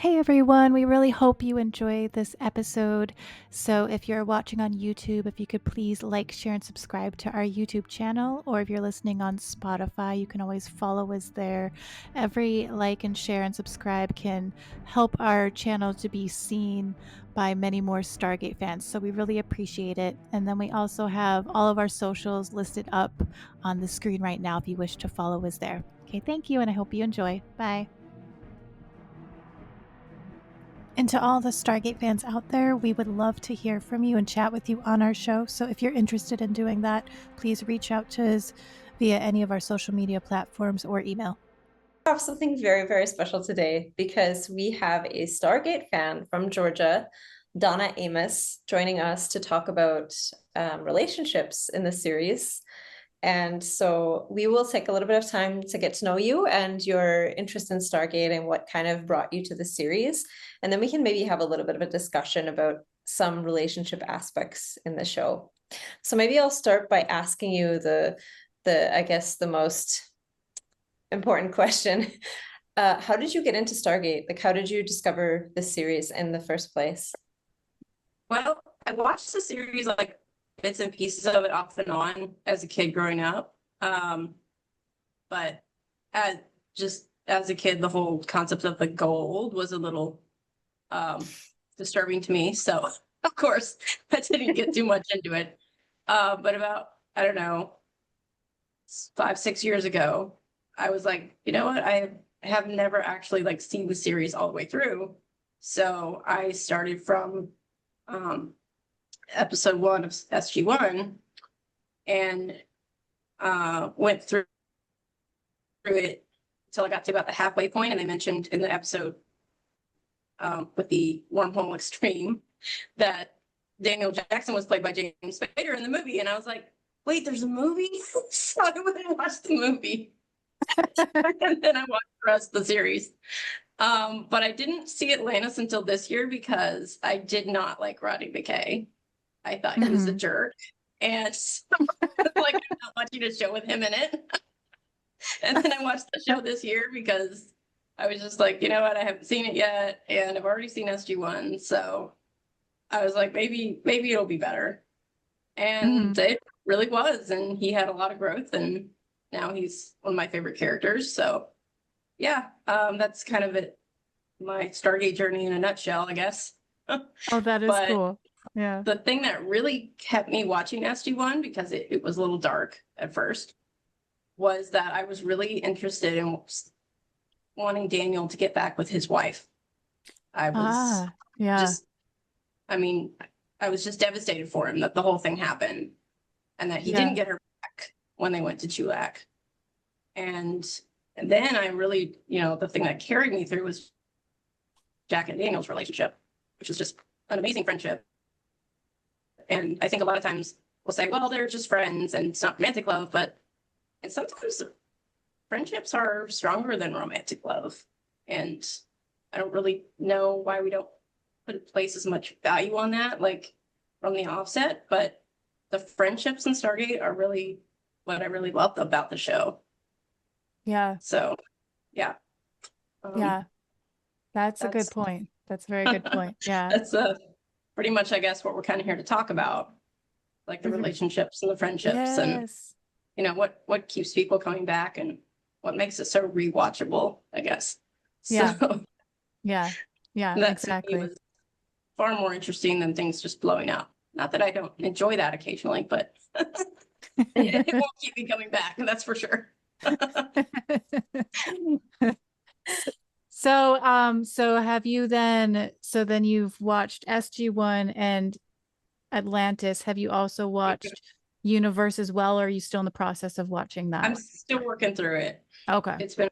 Hey everyone, we really hope you enjoyed this episode. So, if you're watching on YouTube, if you could please like, share, and subscribe to our YouTube channel, or if you're listening on Spotify, you can always follow us there. Every like and share and subscribe can help our channel to be seen by many more Stargate fans. So, we really appreciate it. And then we also have all of our socials listed up on the screen right now if you wish to follow us there. Okay, thank you, and I hope you enjoy. Bye. And to all the Stargate fans out there, we would love to hear from you and chat with you on our show. So if you're interested in doing that, please reach out to us via any of our social media platforms or email. We have something very, very special today because we have a Stargate fan from Georgia, Donna Amos, joining us to talk about relationships in the series. And so we will take a little bit of time to get to know you and your interest in Stargate and what kind of brought you to the series. And then we can maybe have a little bit of a discussion about some relationship aspects in the show. So maybe I'll start by asking you I guess the most important question. How did you get into Stargate? Like, how did you discover this series in the first place? Well, I watched the series like bits and pieces of it off and on as a kid growing up. But as a kid, the whole concept of the gold was a little disturbing to me. So of course I didn't get too much into it. But about, I don't know, 5-6 years ago, I was like, you know what? I have never actually like seen the series all the way through. So I started from episode 1 of SG1 and went through it until I got to about the halfway point, and they mentioned in the episode with the wormhole extreme that Daniel Jackson was played by James Spader in the movie, and I was like, wait, there's a movie? So I went and watched the movie. And then I watched the rest of the series. But I didn't see Atlantis until this year because I did not like Rodney McKay. I thought he was a jerk. And so, like, I'm not watching a show with him in it. And then I watched the show this year because I was just like, you know what, I haven't seen it yet, and I've already seen SG1. So I was like, maybe it'll be better. And it really was. And he had a lot of growth, and now he's one of my favorite characters. So yeah, that's kind of it. My Stargate journey in a nutshell, I guess. Oh, that is cool. Yeah. The thing that really kept me watching SG1, because it was a little dark at first, was that I was really interested in wanting Daniel to get back with his wife. I was I was just devastated for him that the whole thing happened and that he didn't get her back when they went to teal'c. And then I really, the thing that carried me through was Jack and Daniel's relationship, which was just an amazing friendship. And I think a lot of times we'll say, well, they're just friends and it's not romantic love, and sometimes friendships are stronger than romantic love. And I don't really know why we don't place as much value on that, like from the offset, but the friendships in Stargate are really what I really loved about the show. Yeah. So, yeah. That's a good point. That's a very good point. Yeah. That's pretty much, I guess, what we're kind of here to talk about, like the relationships and the friendships and, what keeps people coming back and what makes it so rewatchable, I guess. Yeah. So, yeah. that Exactly. was far more interesting than things just blowing up. Not that I don't enjoy that occasionally, but it won't keep me coming back, that's for sure. So have you then you've watched SG1 and Atlantis. Have you also watched Universe as well, or are you still in the process of watching that? I'm still working through it. Okay. It's been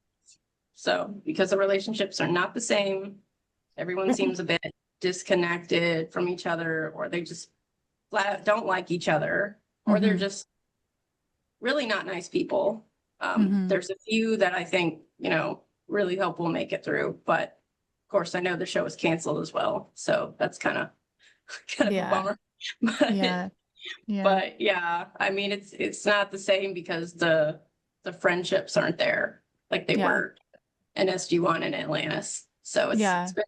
because the relationships are not the same. Everyone seems a bit disconnected from each other, or they just flat out don't like each other, or they're just really not nice people. There's a few that I think, really hope we'll make it through, but of course I know the show is canceled as well, so that's kind of a bummer. But yeah, I mean, it's not the same because the friendships aren't there like they were in SG1 and Atlantis. So Yeah. it's been,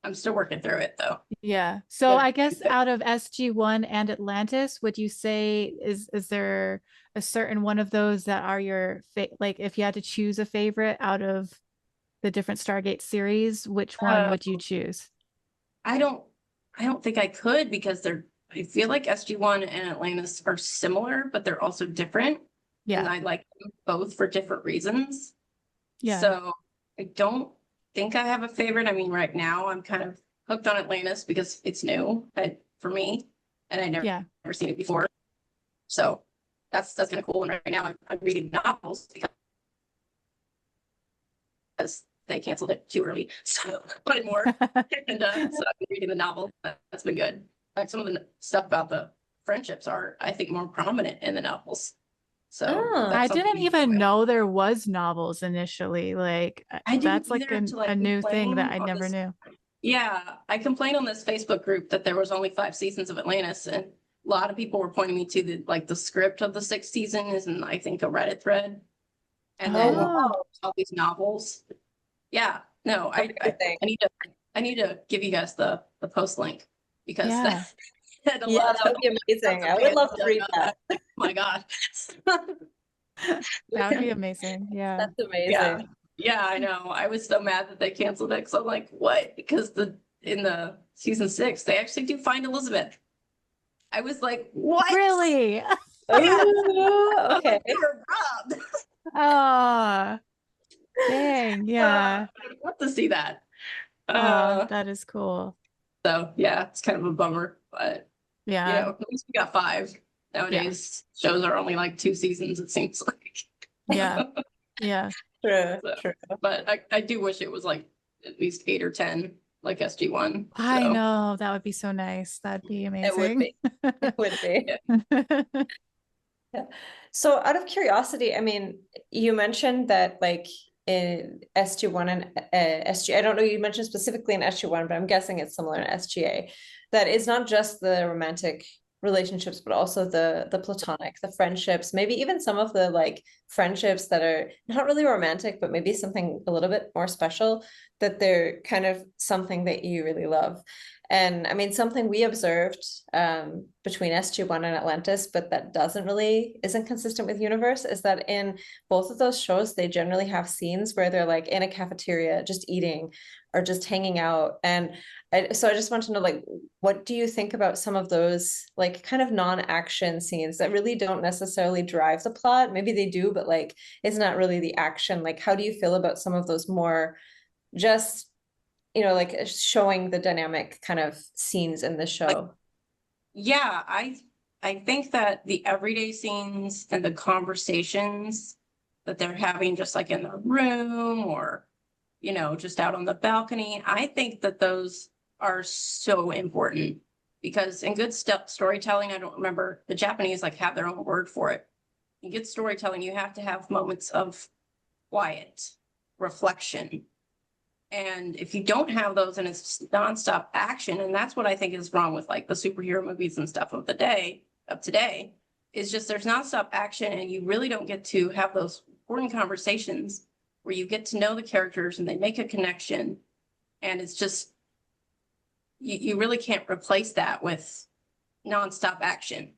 I'm still working through it though. Yeah. So But- I guess out of SG1 and Atlantis, would you say is there a certain one of those that are your like if you had to choose a favorite out of the different Stargate series, which one would you choose? I don't think I could because I feel like SG1 and Atlantis are similar, but they're also different. And Yeah. I like them both for different reasons. Yeah. So I don't think I have a favorite. I mean, right now I'm kind of hooked on Atlantis because it's new for me, and I never seen it before. So that's kind of cool. And right now I'm reading novels because they canceled it too early, so not anymore. And so I've been reading the novel. That's been good. Like some of the stuff about the friendships are, I think, more prominent in the novels. So I didn't even know there was novels initially. Like that's like a new thing that I never knew. Yeah, I complained on this Facebook group that there was only 5 seasons of Atlantis, and a lot of people were pointing me to the script of the 6th season is in, I think, a Reddit thread, and then all these novels. Yeah, no, I need to give you guys the post link because that would be amazing. I would love to read that. Oh my God. That would be amazing. Yeah. That's amazing. Yeah, I know. I was so mad that they canceled it because I'm like, what? Because in the season 6, they actually do find Elizabeth. I was like, what? Really? Oh, okay. They were robbed. Oh, dang. Yeah. I'd love to see that. That is cool. So yeah, it's kind of a bummer, but yeah, at least we got 5. Nowadays, shows are only like 2 seasons, it seems like. Yeah. True. But I do wish it was like at least 8 or 10, like SG1. I know, that would be so nice. That'd be amazing. It would be. Yeah. So out of curiosity, I mean, you mentioned that like in SG1 and SG, I don't know, you mentioned specifically in SG1, but I'm guessing it's similar in SGA, that it's not just the romantic relationships, but also the platonic, the friendships, maybe even some of the like friendships that are not really romantic, but maybe something a little bit more special, that they're kind of something that you really love. And I mean, something we observed between SG1 and Atlantis, but that isn't consistent with universe, is that in both of those shows, they generally have scenes where they're like in a cafeteria, just eating or just hanging out. And so I just want to know, like, what do you think about some of those like kind of non-action scenes that really don't necessarily drive the plot? Maybe they do, but like, it's not really the action. Like, how do you feel about some of those more just like showing the dynamic kind of scenes in the show? Yeah, I think that the everyday scenes and the conversations that they're having just like in the room or, just out on the balcony, I think that those are so important because in good storytelling, I don't remember, the Japanese like have their own word for it. In good storytelling, you have to have moments of quiet, reflection. And if you don't have those and it's nonstop action, and that's what I think is wrong with like the superhero movies and stuff of today, is just there's nonstop action and you really don't get to have those important conversations where you get to know the characters and they make a connection. And it's just, you really can't replace that with nonstop action.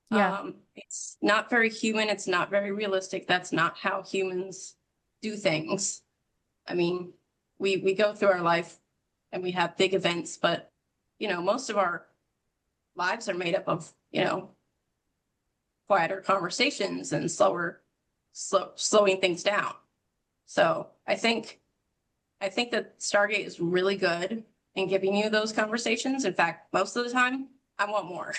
Yeah. It's not very human. It's not very realistic. That's not how humans do things. I mean, we go through our life and we have big events, but most of our lives are made up of quieter conversations and slowing things down. So I think that Stargate is really good in giving you those conversations. In fact, most of the time I want more.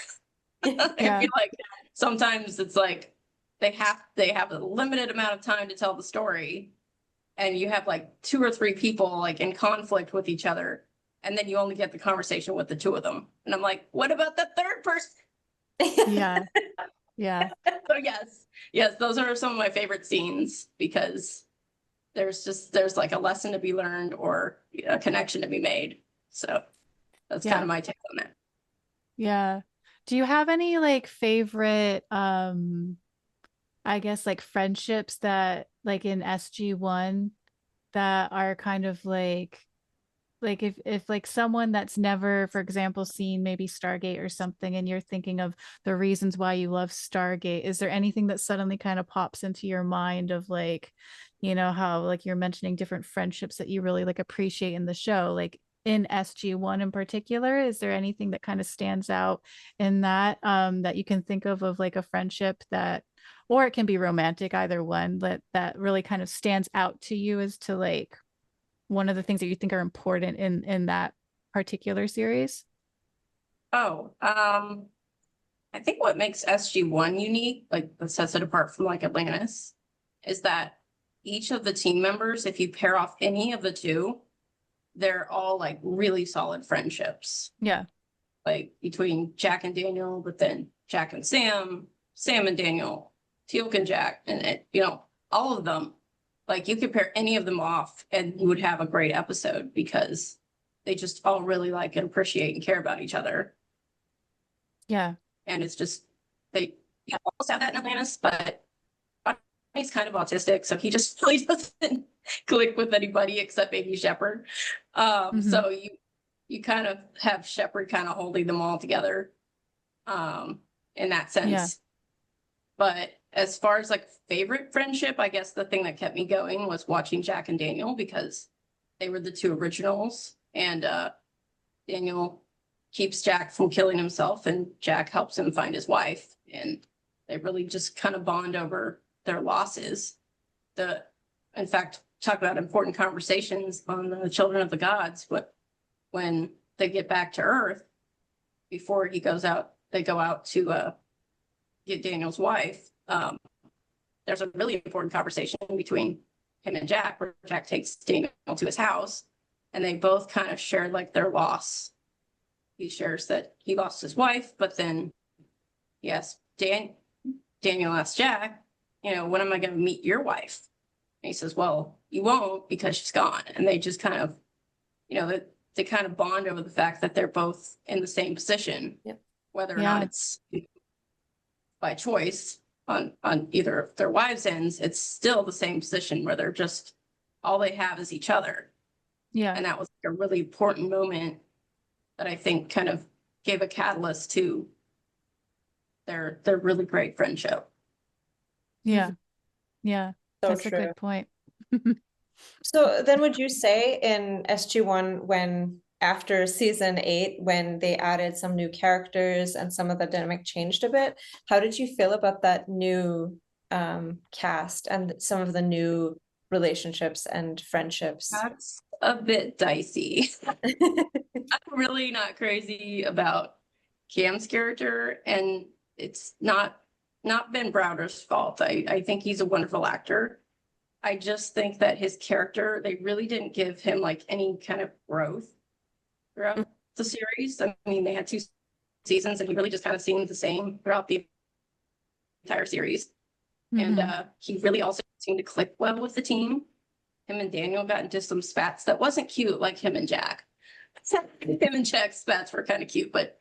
I feel like sometimes it's like they have a limited amount of time to tell the story, and you have like 2 or 3 people like in conflict with each other, and then you only get the conversation with the 2 of them. And I'm like, what about the 3rd person? Yeah. So yes, those are some of my favorite scenes because there's like a lesson to be learned or a connection to be made. So that's kind of my take on that. Yeah. Do you have any like favorite I guess like friendships that like in SG1 that are kind of like if like someone that's never, for example, seen maybe Stargate or something, and you're thinking of the reasons why you love Stargate, is there anything that suddenly kind of pops into your mind of like, you know, how like you're mentioning different friendships that you really like appreciate in the show, like in SG1 in particular, is there anything that kind of stands out in that that you can think of like a friendship that, or it can be romantic, either one, that really kind of stands out to you as to like one of the things that you think are important in that particular series? Oh, I think what makes SG1 unique, like that sets it apart from like Atlantis, is that each of the team members, if you pair off any of the two, they're all like really solid friendships. Yeah. Like between Jack and Daniel, but then Jack and Sam, Sam and Daniel, teal'c and Jack, and it, you know, all of them. Like you could pair any of them off and you would have a great episode because they just all really like and appreciate and care about each other. Yeah. And it's just they almost have that in Atlantis, but he's kind of autistic, so he just really doesn't click with anybody except maybe Shepard. So you kind of have Shepard kind of holding them all together in that sense. Yeah. But as far as like favorite friendship, I guess the thing that kept me going was watching Jack and Daniel because they were the two originals, and Daniel keeps Jack from killing himself, and Jack helps him find his wife, and they really just kind of bond over their losses. In fact, talk about important conversations on the Children of the Gods. But when they get back to Earth, before he goes out, they go out to get Daniel's wife. There's a really important conversation between him and Jack, where Jack takes Daniel to his house, and they both kind of share like their loss. He shares that he lost his wife, but then yes, Daniel asks Jack, you know, when am I going to meet your wife? And he says, well, you won't because she's gone. And they just kind of, you know, they kind of bond over the fact that they're both in the same position, whether or not it's by choice on either of their wives' ends, it's still the same position where they're just, all they have is each other. Yeah. And that was a really important moment that I think kind of gave a catalyst to their really great friendship. Yeah. Yeah. So That's true. a good point. So then would you say in SG1, when after season 8, when they added some new characters and some of the dynamic changed a bit, how did you feel about that new cast and some of the new relationships and friendships? That's a bit dicey. I'm really not crazy about Cam's character, and it's not Ben Browder's fault. I think he's a wonderful actor. I just think that his character, they really didn't give him like any kind of growth throughout the series. I mean, they had 2 seasons and he really just kind of seemed the same throughout the entire series. And he really also seemed to click well with the team. Him and Daniel got into some spats that wasn't cute, like him and Jack. Him and Jack's spats were kind of cute, but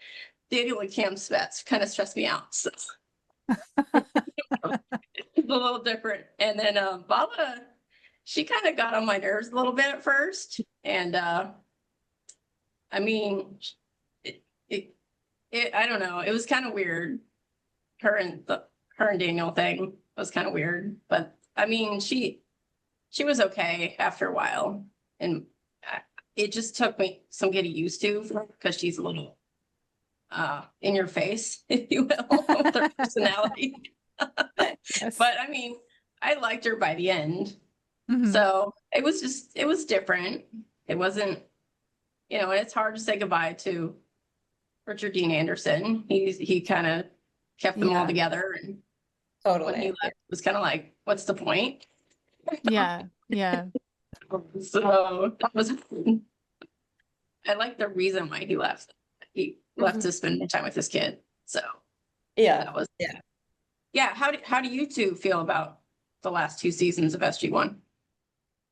Daniel and Cam's spats kind of stressed me out. So. It's a little different. And then Bala, she kind of got on my nerves a little bit at first. And I mean, I don't know. It was kind of weird. Her and Daniel thing was kind of weird. But I mean, she was okay after a while. And it just took me some getting used to because she's a little in your face, if you will, with her personality. Yes. But I mean, I liked her by the end. So it was different. It wasn't, you know, and it's hard to say goodbye to Richard Dean Anderson. He kind of kept them all together. And totally. When he left, it was kind of like, what's the point? Yeah. So that was, I like the reason why he left. He left to spend more time with his kid. So that was How do you two feel about the last 2 seasons of SG1?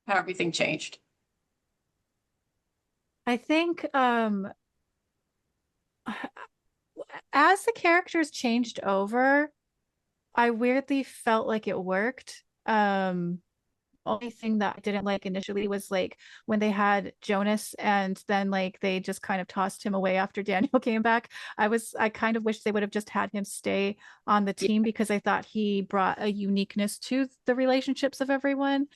How everything changed? I think as the characters changed over, I weirdly felt like it worked. only thing that I didn't like initially was like when they had Jonas and then like they just kind of tossed him away after Daniel came back. I kind of wish they would have just had him stay on the team because I thought he brought a uniqueness to the relationships of everyone.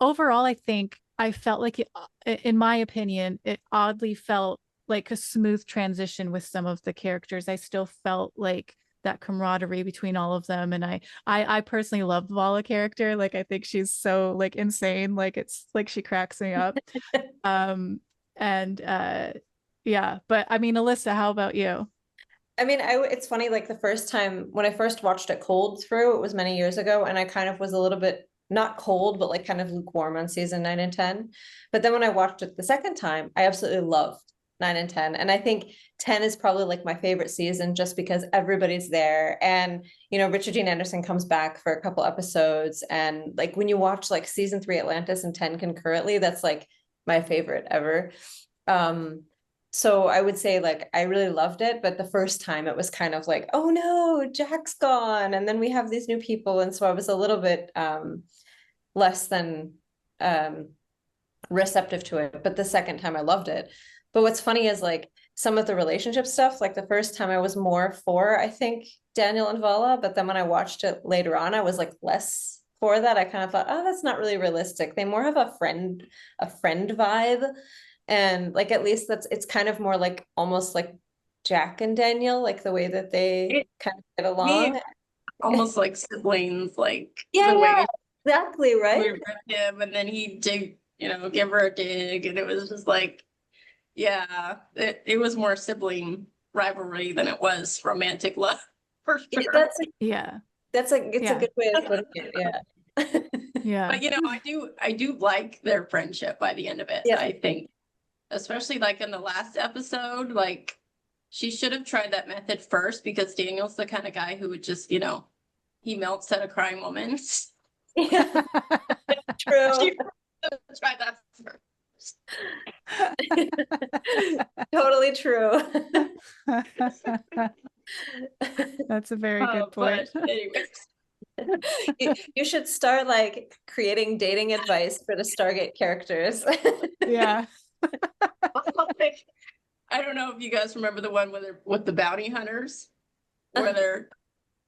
Overall, I think I felt like in my opinion, it oddly felt like a smooth transition with some of the characters. I still felt like that camaraderie between all of them, and I personally love Vala character. Like I think she's so like insane, like it's like she cracks me up. And yeah, but I mean, Alyssa, how about you? I mean, it's funny, like the first time when I first watched it cold through, it was many years ago, and I kind of was a little bit not cold, but like kind of lukewarm on season 9 and 10. But then when I watched it the second time, I absolutely loved 9 and 10. And I think 10 is probably like my favorite season just because everybody's there. And, you know, Richard Dean Anderson comes back for a couple episodes. And like when you watch like season 3 Atlantis and 10 concurrently, that's like my favorite ever. So I would say like I really loved it, but the first time it was kind of like, oh no, Jack's gone, and then we have these new people, and so I was a little bit less than receptive to it. But the second time I loved it. But what's funny is like some of the relationship stuff, like the first time I was more for, I think, Daniel and Vala, but then when I watched it later on, I was like less for that. I kind of thought, oh, that's not really realistic. They more have a friend vibe. And like at least it's kind of more like almost like Jack and Daniel, like the way that they kind of get along. Almost like siblings, like Yeah, the way exactly, we right? were with him, and then he did, give her a dig, and it was just like, yeah, it was more sibling rivalry than it was romantic love, for sure. Yeah, It's a good way of putting it. Yeah. Yeah. But I do like their friendship by the end of it. Yeah. I think, especially like in the last episode, like she should have tried that method first because Daniel's the kind of guy who would just, he melts at a crying woman. Yeah. True. She tried that first. Totally true. That's a very good point. But anyways. You should start like creating dating advice for the Stargate characters. Yeah. I don't know if you guys remember the one with the bounty hunters, where they're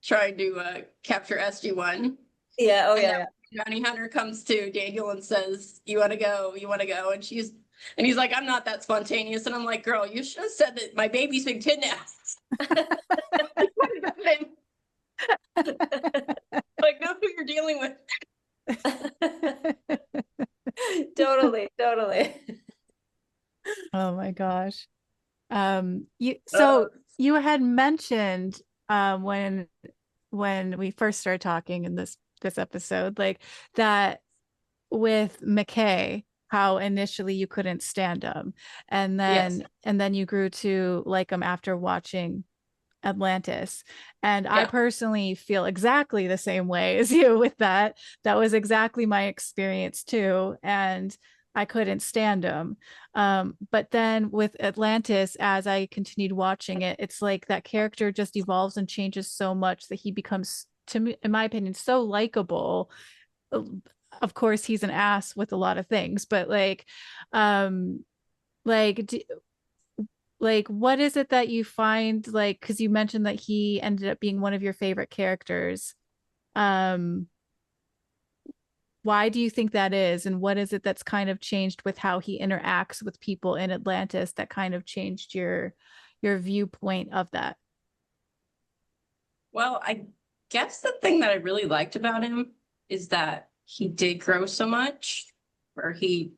trying to capture SG-1. Yeah. Oh, and yeah. Bounty hunter comes to Daniel and says, "You want to go? You want to go?" And he's like, "I'm not that spontaneous." And I'm like, "Girl, you should have said that my baby's been kidnapped." Like, know who you're dealing with. Totally. Oh my gosh. You had mentioned when we first started talking in this episode, like that with McKay, how initially you couldn't stand him, and then you grew to like him after watching Atlantis. And I personally feel exactly the same way as you with that. That was exactly my experience too. And I couldn't stand him. But then with Atlantis, as I continued watching it, it's like that character just evolves and changes so much that he becomes, to me, in my opinion, so likable. Of course, he's an ass with a lot of things, but like what is it that you find, like, because you mentioned that he ended up being one of your favorite characters. Why do you think that is, and what is it that's kind of changed with how he interacts with people in Atlantis that kind of changed your viewpoint of that? Well, I guess the thing that I really liked about him is that he did grow so much, where he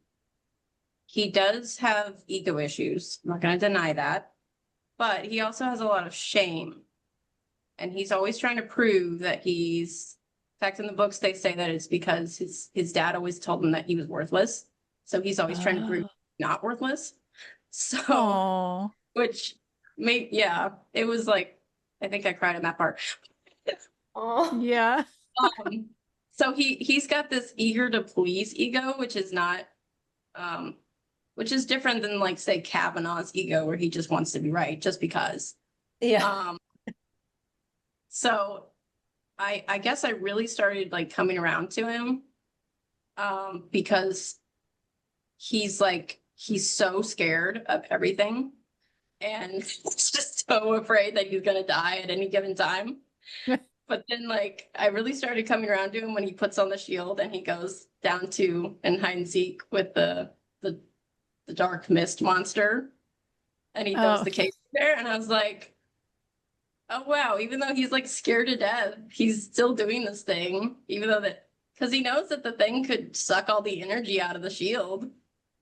does have ego issues. I'm not going to deny that, but he also has a lot of shame, and he's always trying to prove that he's, in fact, in the books, they say that it's because his dad always told him that he was worthless. So he's always trying to prove he's not worthless. So, which made, it was like, I think I cried at that part. Yeah. So he's got this eager to please ego, which is not, which is different than, like, say, Kavanaugh's ego, where he just wants to be right just because. Yeah. So I guess I really started like coming around to him because he's so scared of everything and he's just so afraid that he's gonna die at any given time. But then like I really started coming around to him when he puts on the shield and he goes down to and hide and seek with the dark mist monster and he does the case there, and I was like, oh wow, even though he's like scared to death, he's still doing this thing, even though because he knows that the thing could suck all the energy out of the shield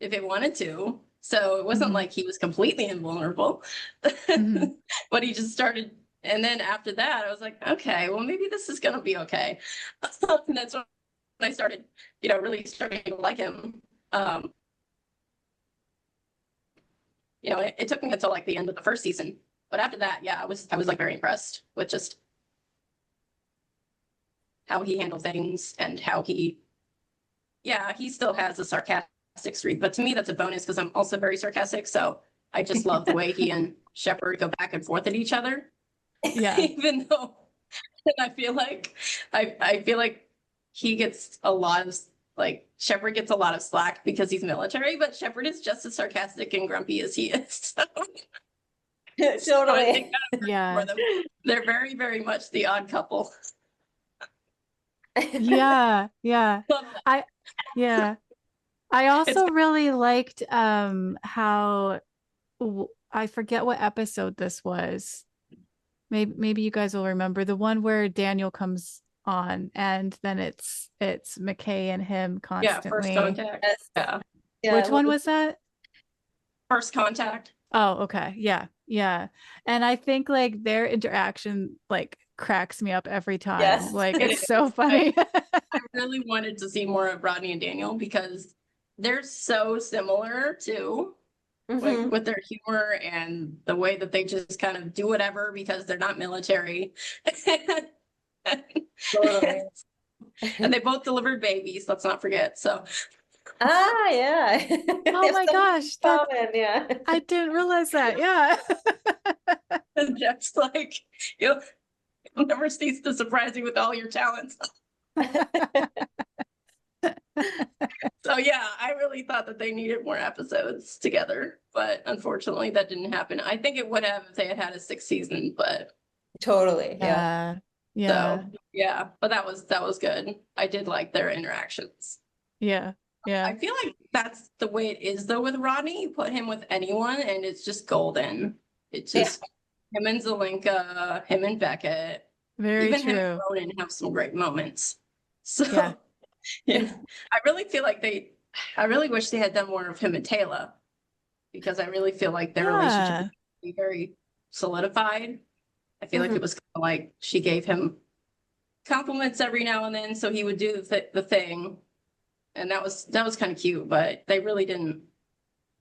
if it wanted to. So it wasn't like he was completely invulnerable, but he just started. And then after that, I was like, okay, well, maybe this is going to be okay. And that's when I started, really starting to like him. It took me until like the end of the first season. But after that, yeah, I was like very impressed with just how he handled things and how he still has a sarcastic streak. But to me, that's a bonus because I'm also very sarcastic. So I just love the way he and Shepard go back and forth at each other. Yeah. Even though I feel like he gets a lot of Shepard gets a lot of slack because he's military, but Shepard is just as sarcastic and grumpy as he is. So Totally. Yeah. They're very, very much the odd couple. Yeah. Yeah. I also really liked how I forget what episode this was. Maybe you guys will remember the one where Daniel comes on and then it's McKay and him constantly. Yeah, First Contact. Yeah. Which one was that? First Contact. Oh, okay. Yeah. And I think like their interaction like cracks me up every time. Yes. Like it's so funny. I really wanted to see more of Rodney and Daniel because they're so similar too. Like with their humor and the way that they just kind of do whatever because they're not military. Totally. And they both delivered babies, let's not forget. So yeah. Oh my gosh. Yeah. I didn't realize that. Yeah. And Jeff's like, you'll never cease to surprise you with all your talents. So yeah, I really thought that they needed more episodes together, but unfortunately that didn't happen. I think it would have if they had a 6th season, but totally. Yeah. So yeah, but that was good. I did like their interactions. Yeah. I feel like that's the way it is though with Rodney. You put him with anyone and it's just golden. It's just him and Zelenka, him and Beckett. Very even true. him and Ronan have some great moments. So yeah. I really feel like I really wish they had done more of him and teal'c because I really feel like their relationship is very solidified. I feel like it was kind of like she gave him compliments every now and then, so he would do the thing, and that was kind of cute. But they really didn't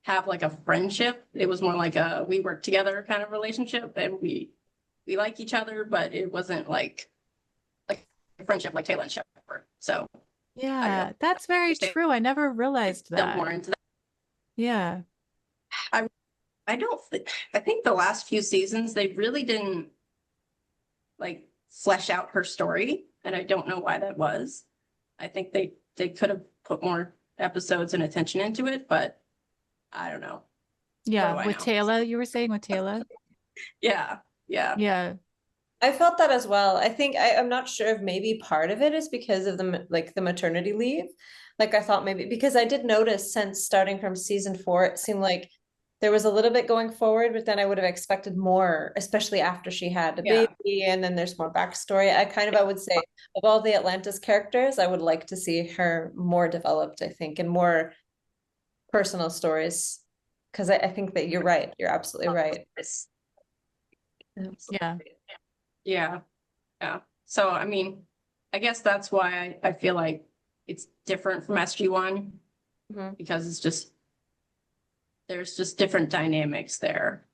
have like a friendship. It was more like a we work together kind of relationship, and we like each other, but it wasn't like a friendship like teal'c and Shepard. So yeah, that's very true. I never realized that. More into that. Yeah. I think the last few seasons they really didn't like flesh out her story, and I don't know why that was. I think they could have put more episodes and attention into it, but I don't know. Yeah, with teal'c, you were saying with teal'c? Yeah. I felt that as well. I think I'm not sure if maybe part of it is because of the maternity leave. Like I thought maybe because I did notice since starting from season 4, it seemed like there was a little bit going forward, but then I would have expected more, especially after she had a baby and then there's more backstory. I would say of all the Atlantis characters, I would like to see her more developed, I think, and more personal stories. Because I think that you're right. You're absolutely right. Yeah. So, I mean, I guess that's why I feel like it's different from SG1 because there's just different dynamics there,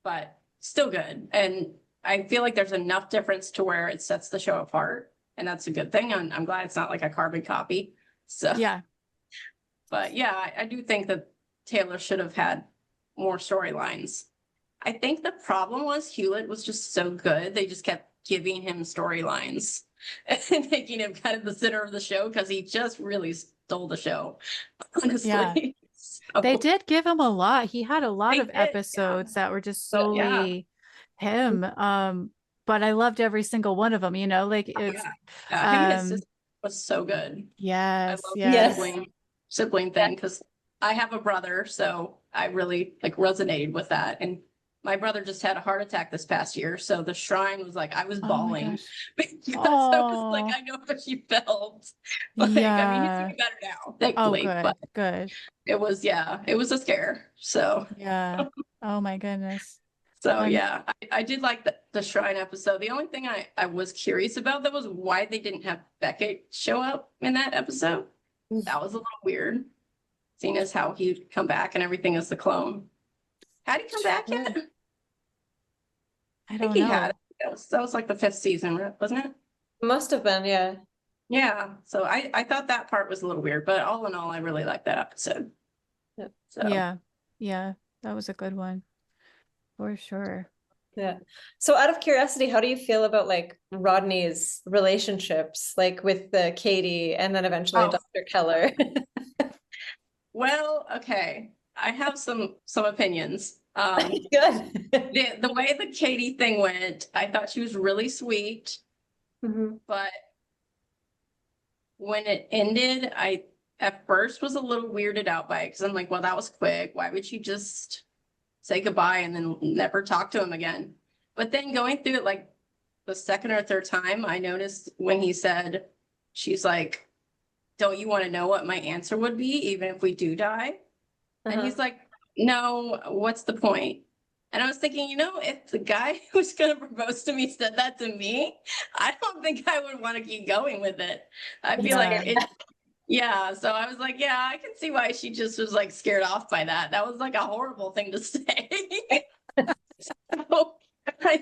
but still good. And I feel like there's enough difference to where it sets the show apart, and that's a good thing. I'm glad it's not like a carbon copy. So but yeah, I do think that teal'c should have had more storylines. I think the problem was Hewlett was just so good. They just kept giving him storylines. and making him kind of the center of the show because he just really stole the show, honestly. Yeah. They did give him a lot. He had a lot of episodes that were just solely him. But I loved every single one of them, you know, like it's him and his sister was so good. Yes, I love yes. the sibling thing because I have a brother, so I really like resonated with that. And my brother just had a heart attack this past year, so the shrine was like I was bawling because I was like, I know how she felt. Like, I mean, he's doing better now, thankfully. Good, but good. it was a scare. So yeah. Oh my goodness. So yeah, I did like the shrine episode. The only thing I was curious about that was why they didn't have Beckett show up in that episode. That was a little weird, seeing as how he'd come back and everything as the clone. Had he come back yet? I don't think know. he had. That was like the 5th season, wasn't it? Must have been, yeah. Yeah. So I thought that part was a little weird, but all in all, I really liked that episode. So. Yeah, that was a good one. For sure. Yeah. So out of curiosity, how do you feel about like Rodney's relationships, like with the Katie and then eventually Dr. Keller? Well, okay. I have some opinions. Good. The way the Katie thing went, I thought she was really sweet. But when it ended, I at first was a little weirded out by it because I'm like, well, that was quick. Why would she just say goodbye and then never talk to him again? But then going through it like the 2nd or 3rd time, I noticed when he said, she's like, don't you want to know what my answer would be even if we do die? And he's like, no, what's the point? And I was thinking, you know, if the guy who's going to propose to me said that to me, I don't think I would want to keep going with it. I feel like it. Yeah. So I was like, yeah, I can see why she just was like scared off by that. That was like a horrible thing to say. So I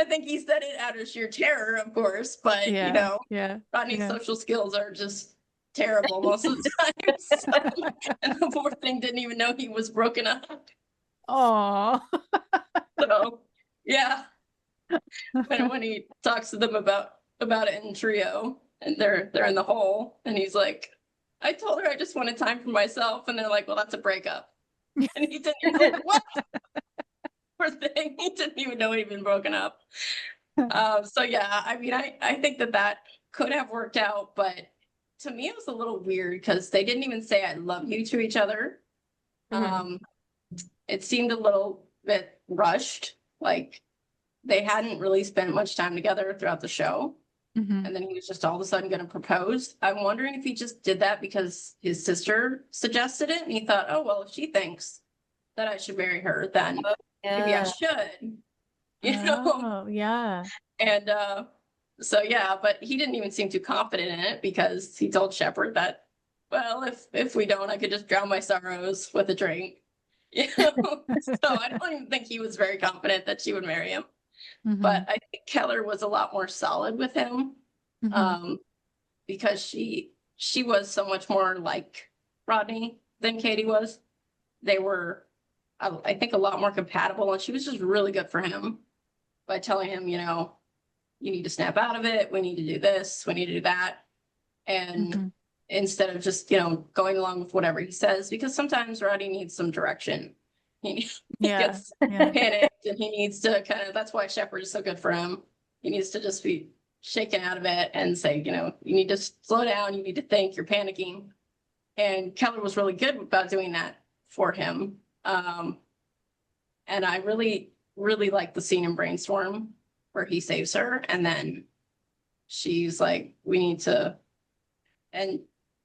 think he said it out of sheer terror, of course, but you know, Rodney's social skills are just terrible most of the time. So, and the poor thing didn't even know he was broken up. Oh. So yeah. When he talks to them about it in trio and they're in the hole and he's like, I told her I just wanted time for myself, and they're like, well, that's a breakup. And he didn't even know what. Poor thing. He didn't even know he'd been broken up. So yeah, I mean, I think that could have worked out, but to me it was a little weird because they didn't even say I love you to each other. It seemed a little bit rushed, like they hadn't really spent much time together throughout the show. And then he was just all of a sudden going to propose. I'm wondering if he just did that because his sister suggested it and he thought, oh, well, if she thinks that I should marry her, then maybe I should, you know? Oh, yeah. And so, yeah, but he didn't even seem too confident in it because he told Shepard that, well, if we don't, I could just drown my sorrows with a drink. You know? So I don't even think he was very confident that she would marry him. But I think Keller was a lot more solid with him because she was so much more like Rodney than Katie was. They were, I think, a lot more compatible, and she was just really good for him by telling him, you know, you need to snap out of it. We need to do this. We need to do that. And instead of just, you know, going along with whatever he says, because sometimes Rodney needs some direction. He gets panicked and he needs to kind of, that's why Shepard is so good for him. He needs to just be shaken out of it and say, you know, you need to slow down. You need to think, you're panicking. And Keller was really good about doing that for him. And I really, really like the scene in Brainstorm where he saves her. And then she's like, we need to, and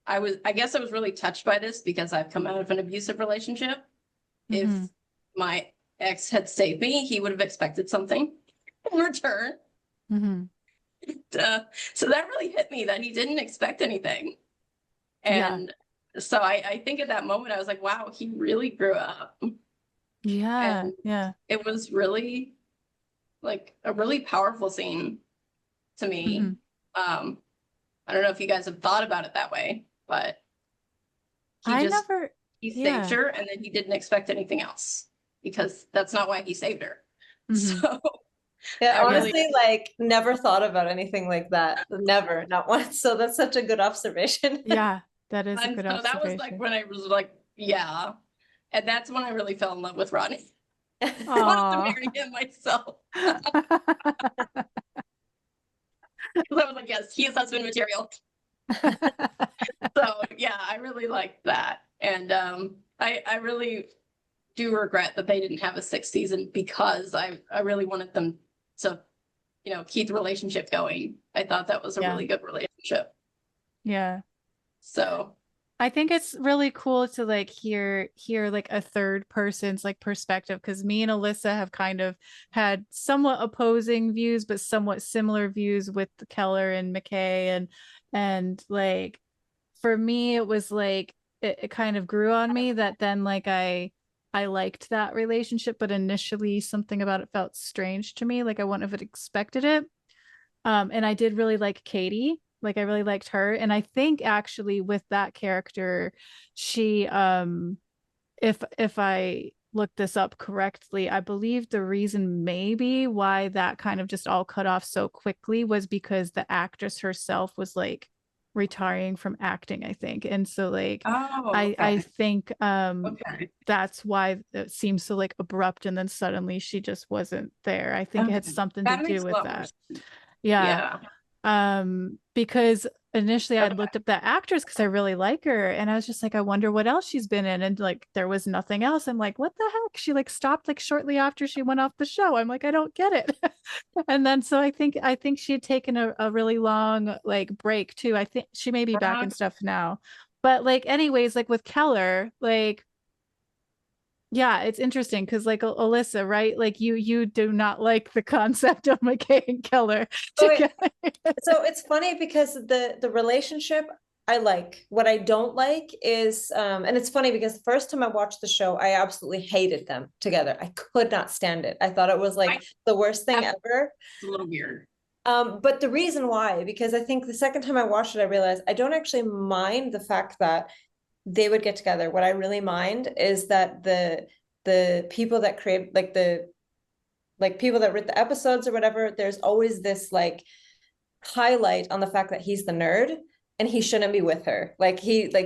I guess I was really touched by this because I've come out of an abusive relationship. If my ex had saved me, he would have expected something in return. So that really hit me that he didn't expect anything. And so I think at that moment, I was like, wow, he really grew up. And it was really like a really powerful scene to me. I don't know if you guys have thought about it that way, but he saved her and then he didn't expect anything else because that's not why he saved her. So Yeah, I honestly, really, like never thought about anything like that. Never, not once. So that's such a good observation. Yeah, that is a and good so that was like observation. when I was like, yeah. And that's when I really fell in love with Rodney. I wanted to Aw. marry him myself. I was like, yes, he is husband material. So yeah, I really liked that. And I really do regret that they didn't have a sixth season because I really wanted them to, keep the relationship going. I thought that was a Yeah. really good relationship. Yeah. So I think it's really cool to like hear like a third person's like perspective, because me and Alyssa have kind of had somewhat opposing views but somewhat similar views with Keller and McKay, and like for me it was like it kind of grew on me that then like I liked that relationship, but initially something about it felt strange to me, like I wouldn't have expected it. And I did really like Katie. Like I really liked her. And I think actually with that character, she if I looked this up correctly, I believe the reason maybe why that kind of just all cut off so quickly was because the actress herself was like retiring from acting, I think. And so like oh, I okay. think Okay. that's why it seems so like abrupt, and then suddenly she just wasn't there. I think it had Okay. something to That do makes a with lot more that. sense. Yeah. Yeah. Because initially I'd Okay. looked up that actress because I really like her, and I was just like, I wonder what else she's been in, and like there was nothing else. I'm like, what the heck? She like stopped like shortly after she went off the show. I'm like, I don't get it. And then so I think she had taken a really long like break too. I think she may be back and stuff now. But like anyways, like with Keller, like yeah, it's interesting because like Alyssa, right? Like you do not like the concept of McKay and Keller So it, together. so it's funny because the relationship I like. What I don't like is and it's funny because the first time I watched the show, I absolutely hated them together. I could not stand it. I thought it was like the worst thing That's ever. a little weird. But the reason why, because I think the second time I watched it, I realized I don't actually mind the fact that they would get together. What I really mind is that the people that create like people that write the episodes or whatever, there's always this like highlight on the fact that he's the nerd and he shouldn't be with her. Like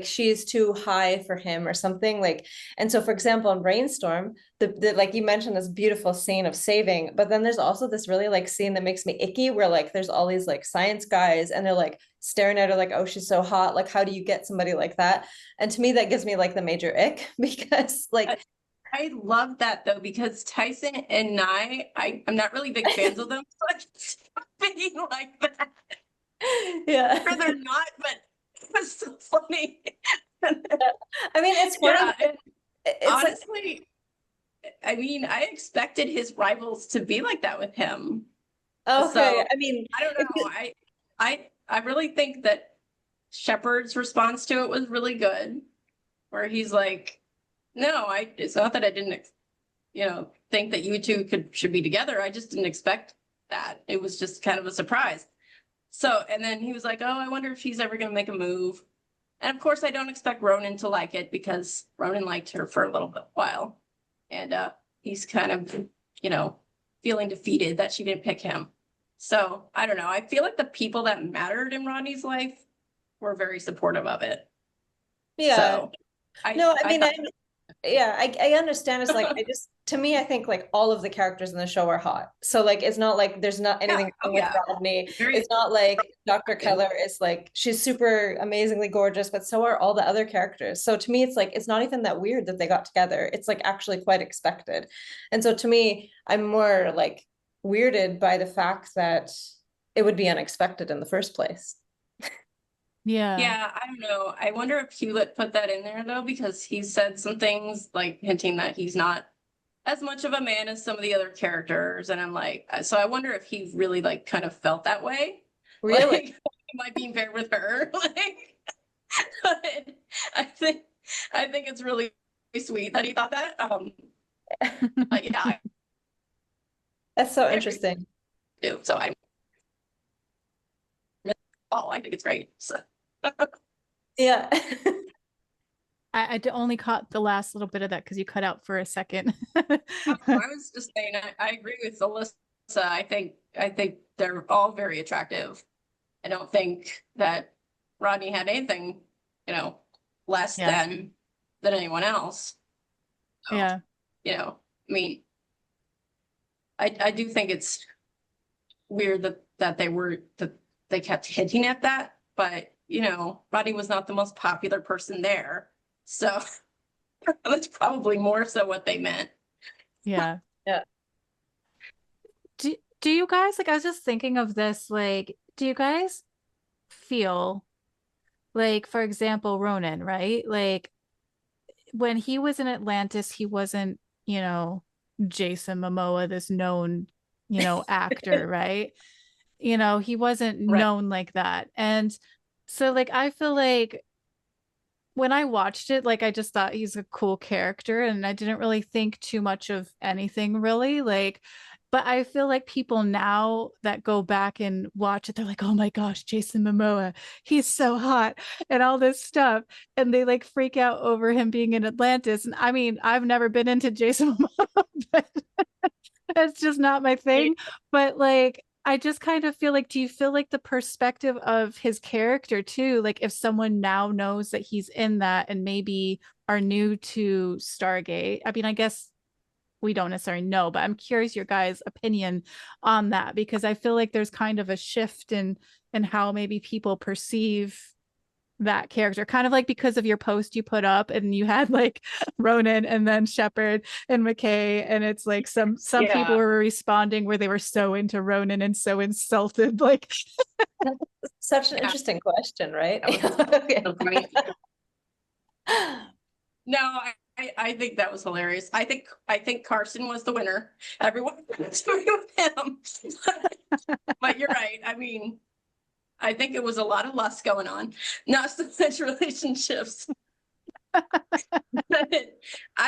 she's too high for him or something. Like, and so for example, in Brainstorm, the like you mentioned this beautiful scene of saving, but then there's also this really like scene that makes me icky where like there's all these like science guys and they're like staring at her like, oh, she's so hot. Like, how do you get somebody like that? And to me, that gives me like the major ick because like I love that though, because Tyson and I'm not really big fans of them, but being like that, yeah. or they're not, but it was so funny. I mean, it's funny. Yeah, and It's like, honestly, I mean, I expected his rivals to be like that with him. okay. So I mean, I don't if know. you, I really think that Shepard's response to it was really good, where he's like, "No, it's not that I didn't, think that you two should be together. I just didn't expect that. It was just kind of a surprise." So, and then he was like, "Oh, I wonder if she's ever going to make a move." And of course, I don't expect Ronan to like it because Ronan liked her for a little bit while, and he's kind of, feeling defeated that she didn't pick him. So I don't know. I feel like the people that mattered in Rodney's life were very supportive of it. yeah. So I No, I I mean, thought, I understand. It's like, to me, I think like all of the characters in the show are hot. So like, it's not like there's not yeah, anything oh wrong with yeah, Rodney. very It's not like Dr. Keller is like, she's super amazingly gorgeous, but so are all the other characters. So to me, it's like, it's not even that weird that they got together. It's like actually quite expected. And so to me, I'm more like weirded by the fact that it would be unexpected in the first place. Yeah. Yeah, I don't know. I wonder if Hewlett put that in there though, because he said some things like hinting that he's not as much of a man as some of the other characters. And I'm like, so I wonder if he really like kind of felt that way. Really? Like, am I being fair with her? Like, but I think it's really sweet that he thought that. Yeah, That's so I interesting. do. So I think it's great. So Yeah. I only caught the last little bit of that because you cut out for a second. I was just saying, I agree with Alyssa I think they're all very attractive. I don't think that Rodney had anything, less than anyone else. So, Yeah. I mean, I do think it's weird that they kept hinting at that, but Rodney was not the most popular person there. So that's probably more so what they meant. Yeah. Yeah. Do you guys, like, I was just thinking of this, like, do you guys feel like, for example, Ronan, right? Like, when he was in Atlantis, he wasn't, Jason Momoa, this known, actor, right? He wasn't Right. known like that. And so, like, I feel like when I watched it, like, I just thought he's a cool character and I didn't really think too much of anything really. Like, but I feel like people now that go back and watch it, they're like, oh my gosh, Jason Momoa, he's so hot and all this stuff. And they like freak out over him being in Atlantis. And I mean, I've never been into Jason Momoa, but that's just not my thing. But like, I just kind of feel like, do you feel like the perspective of his character too? Like if someone now knows that he's in that and maybe are new to Stargate, I mean, I guess we don't necessarily know, but I'm curious your guys' opinion on that, because I feel like there's kind of a shift in how maybe people perceive that character, kind of like because of your post you put up and you had like Ronan and then Shepard and McKay, and it's like some people were responding where they were so into Ronan and so insulted, like Such an interesting question, right? No, I think that was hilarious. I think Carson was the winner. Everyone was with him. But you're right. I mean, I think it was a lot of lust going on, not so much relationships. I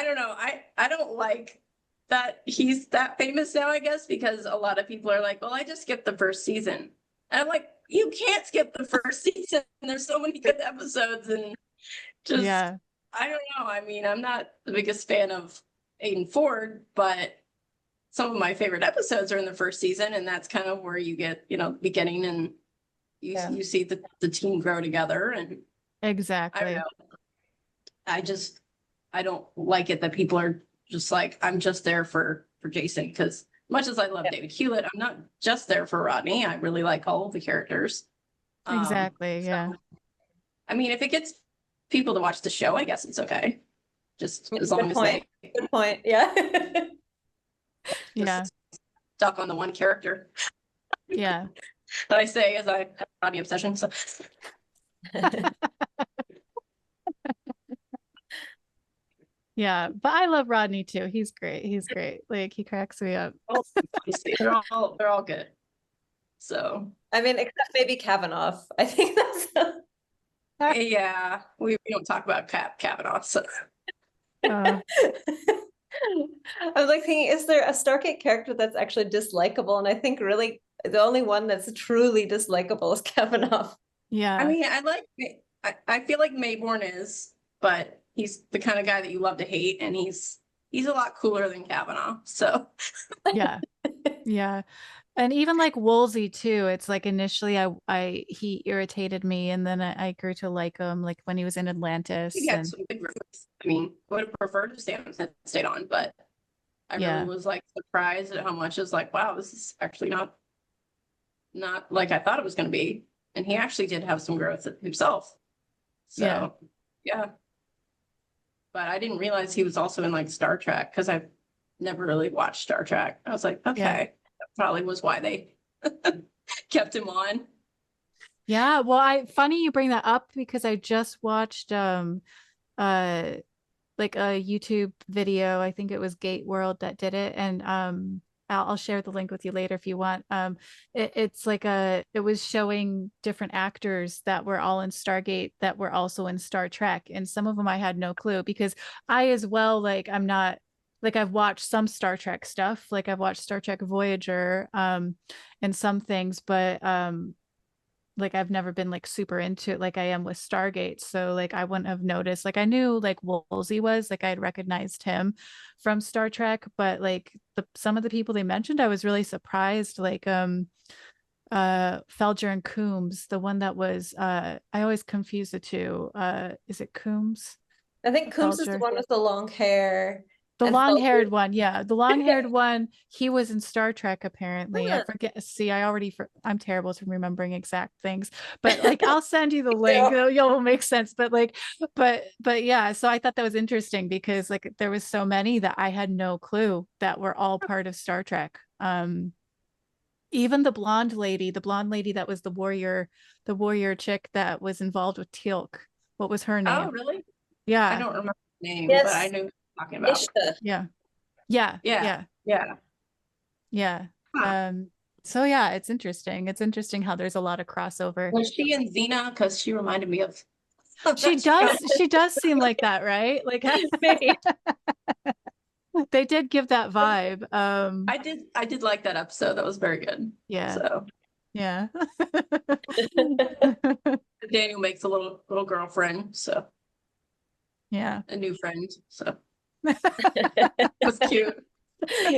don't know. I don't like that he's that famous now, I guess, because a lot of people are like, well, I just skipped the first season. And I'm like, you can't skip the first season. There's so many good episodes and just I don't know. I mean, I'm not the biggest fan of Aiden Ford, but some of my favorite episodes are in the first season, and that's kind of where you get, beginning and you see the team grow together. And exactly. I don't know. I don't like it that people are just like, I'm just there for Jason, because much as I love David Hewlett, I'm not just there for Rodney. I really like all of the characters. Exactly. So, I mean, if it gets people to watch the show, I guess it's okay. Just as long as they good point. Yeah. Stuck on the one character. Yeah. That I say as I have Rodney obsession. So yeah, but I love Rodney too. He's great. Like he cracks me up. they're all good. So I mean, except maybe Kavanaugh. I think that's yeah, we don't talk about Kavanaugh. So I was like thinking, is there a Stargate character that's actually dislikable? And I think really the only one that's truly dislikable is Kavanaugh. Yeah. I mean, I feel like Mayborn is, but he's the kind of guy that you love to hate, and he's a lot cooler than Kavanaugh. So yeah. And even like Woolsey too. It's like initially he irritated me, and then I grew to like him, like when he was in Atlantis. He had some big roots. I mean, I would have preferred to stay on, but I really was like surprised at how much is like, wow, this is actually not like I thought it was going to be. And he actually did have some growth himself. So yeah. But I didn't realize he was also in like Star Trek, because I've never really watched Star Trek. I was like, okay, that probably was why they kept him on. Yeah, well, funny you bring that up, because I just watched like a YouTube video. I think it was Gate World that did it, and I'll share the link with you later if you want. It's like it was showing different actors that were all in Stargate that were also in Star Trek, and some of them I had no clue, because I as well, like, I'm not like, I've watched some Star Trek stuff, like I've watched Star Trek Voyager and some things, but like I've never been like super into it like I am with Stargate. So like I wouldn't have noticed. Like I knew like Woolsey was, like I had recognized him from Star Trek, but like some of the people they mentioned, I was really surprised. Like Felger and Coombs, the one that was I always confuse the two. Is it Coombs? I think Coombs is the Felger. one with the long hair. The and long-haired Felger- one, yeah. The long-haired one, he was in Star Trek apparently. I Huh. forget. See, I'm terrible to remembering exact things. But like I'll send you the link. Yeah. You'll make sense. But like, but yeah, so I thought that was interesting because like there was so many that I had no clue that were all part of Star Trek. Even the blonde lady that was the warrior chick that was involved with teal'c. What was her name? Oh, really? I Yeah. don't remember the name, Yes. but I knew what you're talking about. Ishta. Yeah. Yeah. Yeah. Yeah. Yeah. Huh. So yeah, it's interesting. It's interesting how there's a lot of crossover. Was she in Xena? Because she reminded me of She does seem like that, right? Like Maybe. they did give that vibe. I did like that episode. That was very good. Yeah. So Yeah. Daniel makes a little girlfriend, so Yeah. a new friend. So it was cute.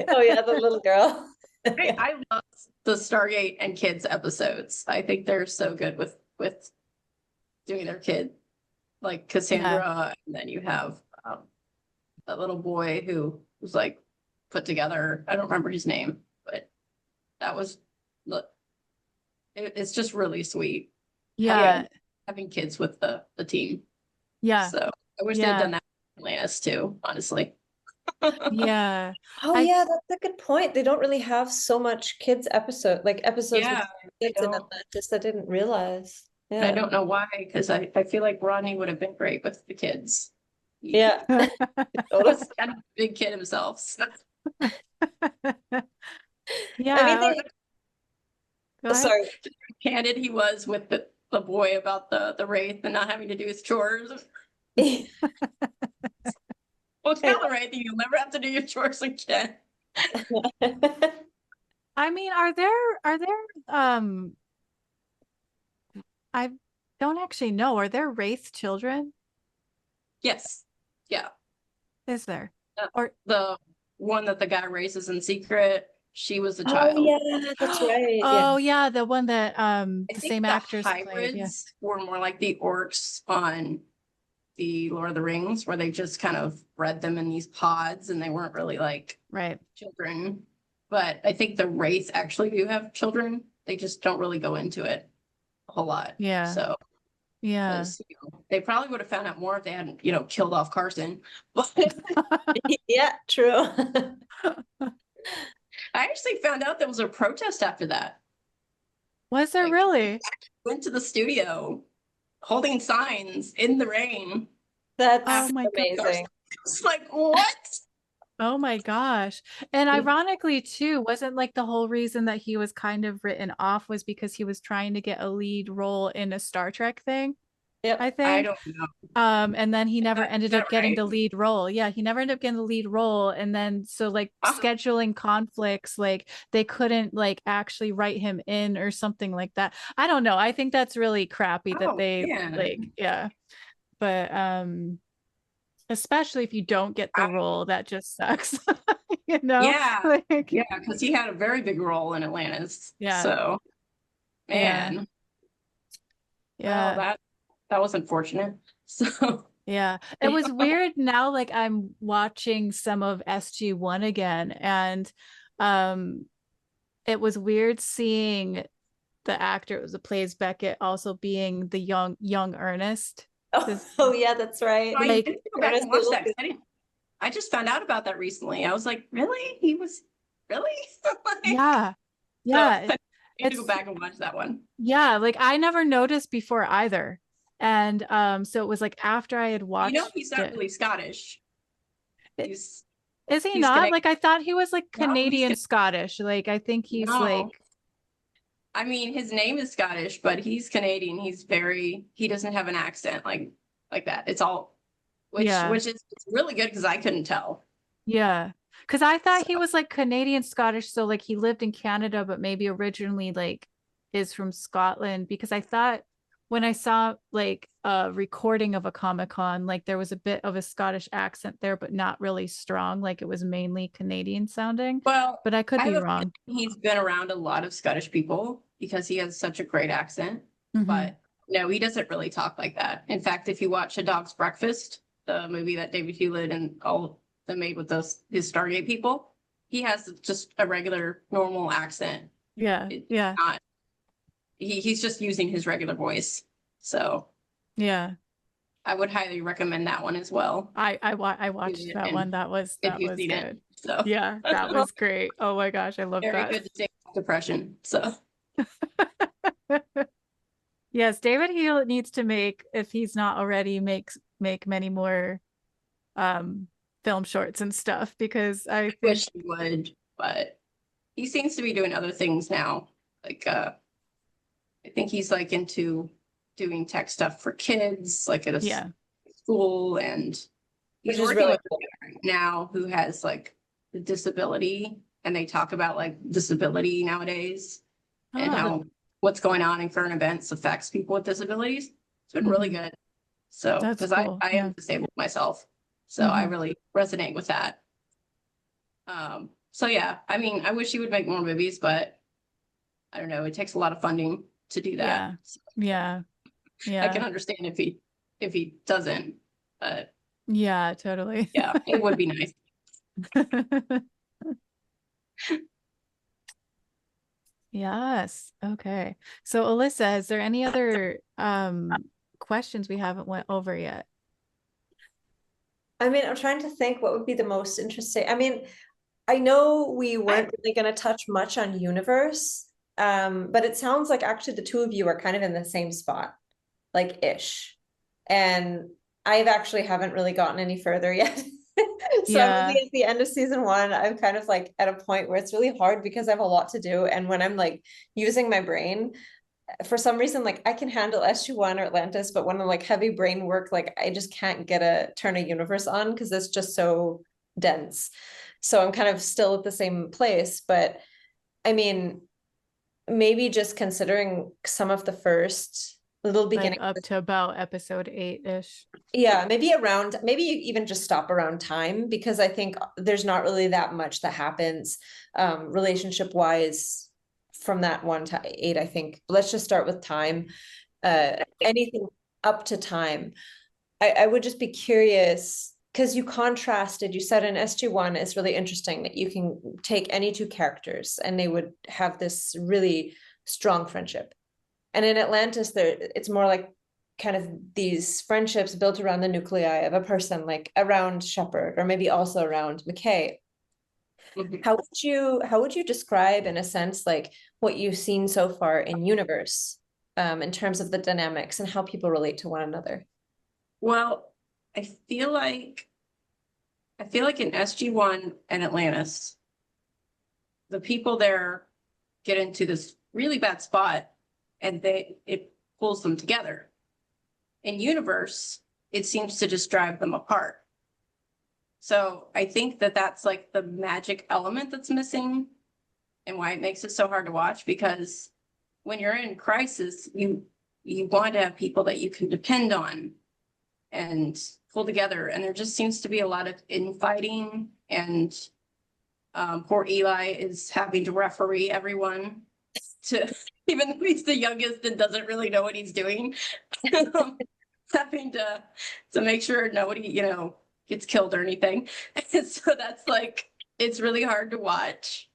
Oh yeah, the little girl. I love the Stargate and kids episodes. I think they're so good with doing their kid, like Cassandra, and then you have that little boy who was like put together. I don't remember his name, but that was it's just really sweet. Yeah. Having kids with the team. Yeah. So I wish they had done that in Atlantis too, honestly. Yeah. Oh yeah, that's a good point. They don't really have so much kids episodes with kids in Atlantis. I didn't realize. Yeah. I don't know why, because I feel like Rodney would have been great with the kids. Yeah. He was kind of a big kid himself. So. Yeah. I mean, sorry. Candid he was with the boy about the wraith and not having to do his chores. Well, tell the wraith you'll never have to do your chores again. I mean, are there I don't actually know. Are there wraith children? Yes. Yeah. Is there? Or the one that the guy raises in secret, she was the child. Oh yeah, that's right. Oh yeah, the one that the same actress played. Yeah. Were more like the orcs on the Lord of the Rings, where they just kind of bred them in these pods and they weren't really like children. But I think the wraith actually do have children. They just don't really go into it a whole lot. Yeah. So yeah, they probably would have found out more if they hadn't, killed off Carson. But yeah, true. I actually found out there was a protest after that. Was there really? Went to the studio holding signs in the rain. That's amazing. It's like, what? Oh my gosh. And ironically too, wasn't like the whole reason that he was kind of written off was because he was trying to get a lead role in a Star Trek thing? Yep. I think. I don't know. And then he never ended up getting the lead role. Yeah, he never ended up getting the lead role. And then so like scheduling conflicts, like they couldn't like actually write him in or something like that. I don't know. I think that's really crappy that they But especially if you don't get the role, that just sucks. Yeah. Yeah, because he had a very big role in Atlantis. Yeah. So man. Yeah. Well, that was unfortunate. So yeah, it was weird. Now like I'm watching some of SG1 again, and it was weird seeing the actor that plays Beckett also being the young Ernest. Oh yeah, that's right. Like, I just found out about that recently. I was like, really? He was really? Yeah. So I need to go back and watch that one. Yeah, like I never noticed before either. And so it was like after I had watched he's not really Scottish. Is he not? Like I thought he was like Canadian Scottish. Like I think he's like I mean, his name is Scottish, but he's Canadian. He doesn't have an accent like that. It's all which is really good because I couldn't tell. Yeah. Because I thought he was like Canadian Scottish, so like he lived in Canada, but maybe originally like is from Scotland, because I thought when I saw like a recording of a Comic-Con, like there was a bit of a Scottish accent there, but not really strong. Like it was mainly Canadian sounding, Well, but I could I be have a wrong. he's been around a lot of Scottish people because he has such a great accent. Mhm. But no, he doesn't really talk like that. In fact, if you watch A Dog's Breakfast, the movie that David Hewlett and all them made with his Stargate people, he has just a regular normal accent. Yeah. It's Yeah. not he's just using his regular voice. So Yeah. I would highly recommend that one as well. I watched it that and one. That was if you've seen good. it. So Yeah, that was great. Oh my gosh, I love very that. good to take off depression. So Yes, David Hewlett needs to make, if he's not already, make many more film shorts and stuff, because I think wish he would, but he seems to be doing other things now. Like I think he's like into doing tech stuff for kids, like at a yeah. school, and Which he's is working really with a parent now who has like the disability, and they talk about like disability nowadays and Oh, how what's going on in current events affects people with disabilities. It's been really good. So that's because cool. I Yeah. am disabled myself, so I Mhm. really resonate with that. So yeah, I mean, I wish he would make more movies, but I don't know, it takes a lot of funding to do that. Yeah. So Yeah. I can Yeah. understand if he doesn't, but Yeah, totally. yeah, it would be nice. Yes. Okay. So Alyssa, is there any other questions we haven't went over yet? I mean, I'm trying to think what would be the most interesting. I mean, I know we weren't really going to touch much on universe, but it sounds like actually the two of you are kind of in the same spot, like ish. And I've actually haven't really gotten any further yet. So I'm Yeah. really at the end of season one. I'm kind of like at a point where it's really hard because I have a lot to do. And when I'm like using my brain, for some reason, like I can handle SG1 or Atlantis, but when I'm like heavy brain work, like I just can't turn a universe on because it's just so dense. So I'm kind of still at the same place. But I mean, maybe just considering some of the first little beginning, Like up to about episode 8-ish. yeah, maybe you even just stop around time, because I think there's not really that much that happens relationship wise from that 1 to 8. I think let's just start with time. Anything up to time. I would just be curious, because you said in SG1 is really interesting that you can take any two characters and they would have this really strong friendship. And in Atlantis, it's more like kind of these friendships built around the nuclei of a person, like around Shepard, or maybe also around McKay. Mhm. How would you describe, in a sense, like what you've seen so far in universe, in terms of the dynamics and how people relate to one another? Well, I feel like in SG1 and Atlantis, the people there get into this really bad spot and it pulls them together. In universe, it seems to just drive them apart. So I think that's like the magic element that's missing and why it makes it so hard to watch, because when you're in crisis, you want to have people that you can depend on and pull together. And there just seems to be a lot of infighting, and poor Eli is having to referee everyone to, even though he's the youngest and doesn't really know what he's doing, having to make sure nobody, gets killed or anything. And so that's like, it's really hard to watch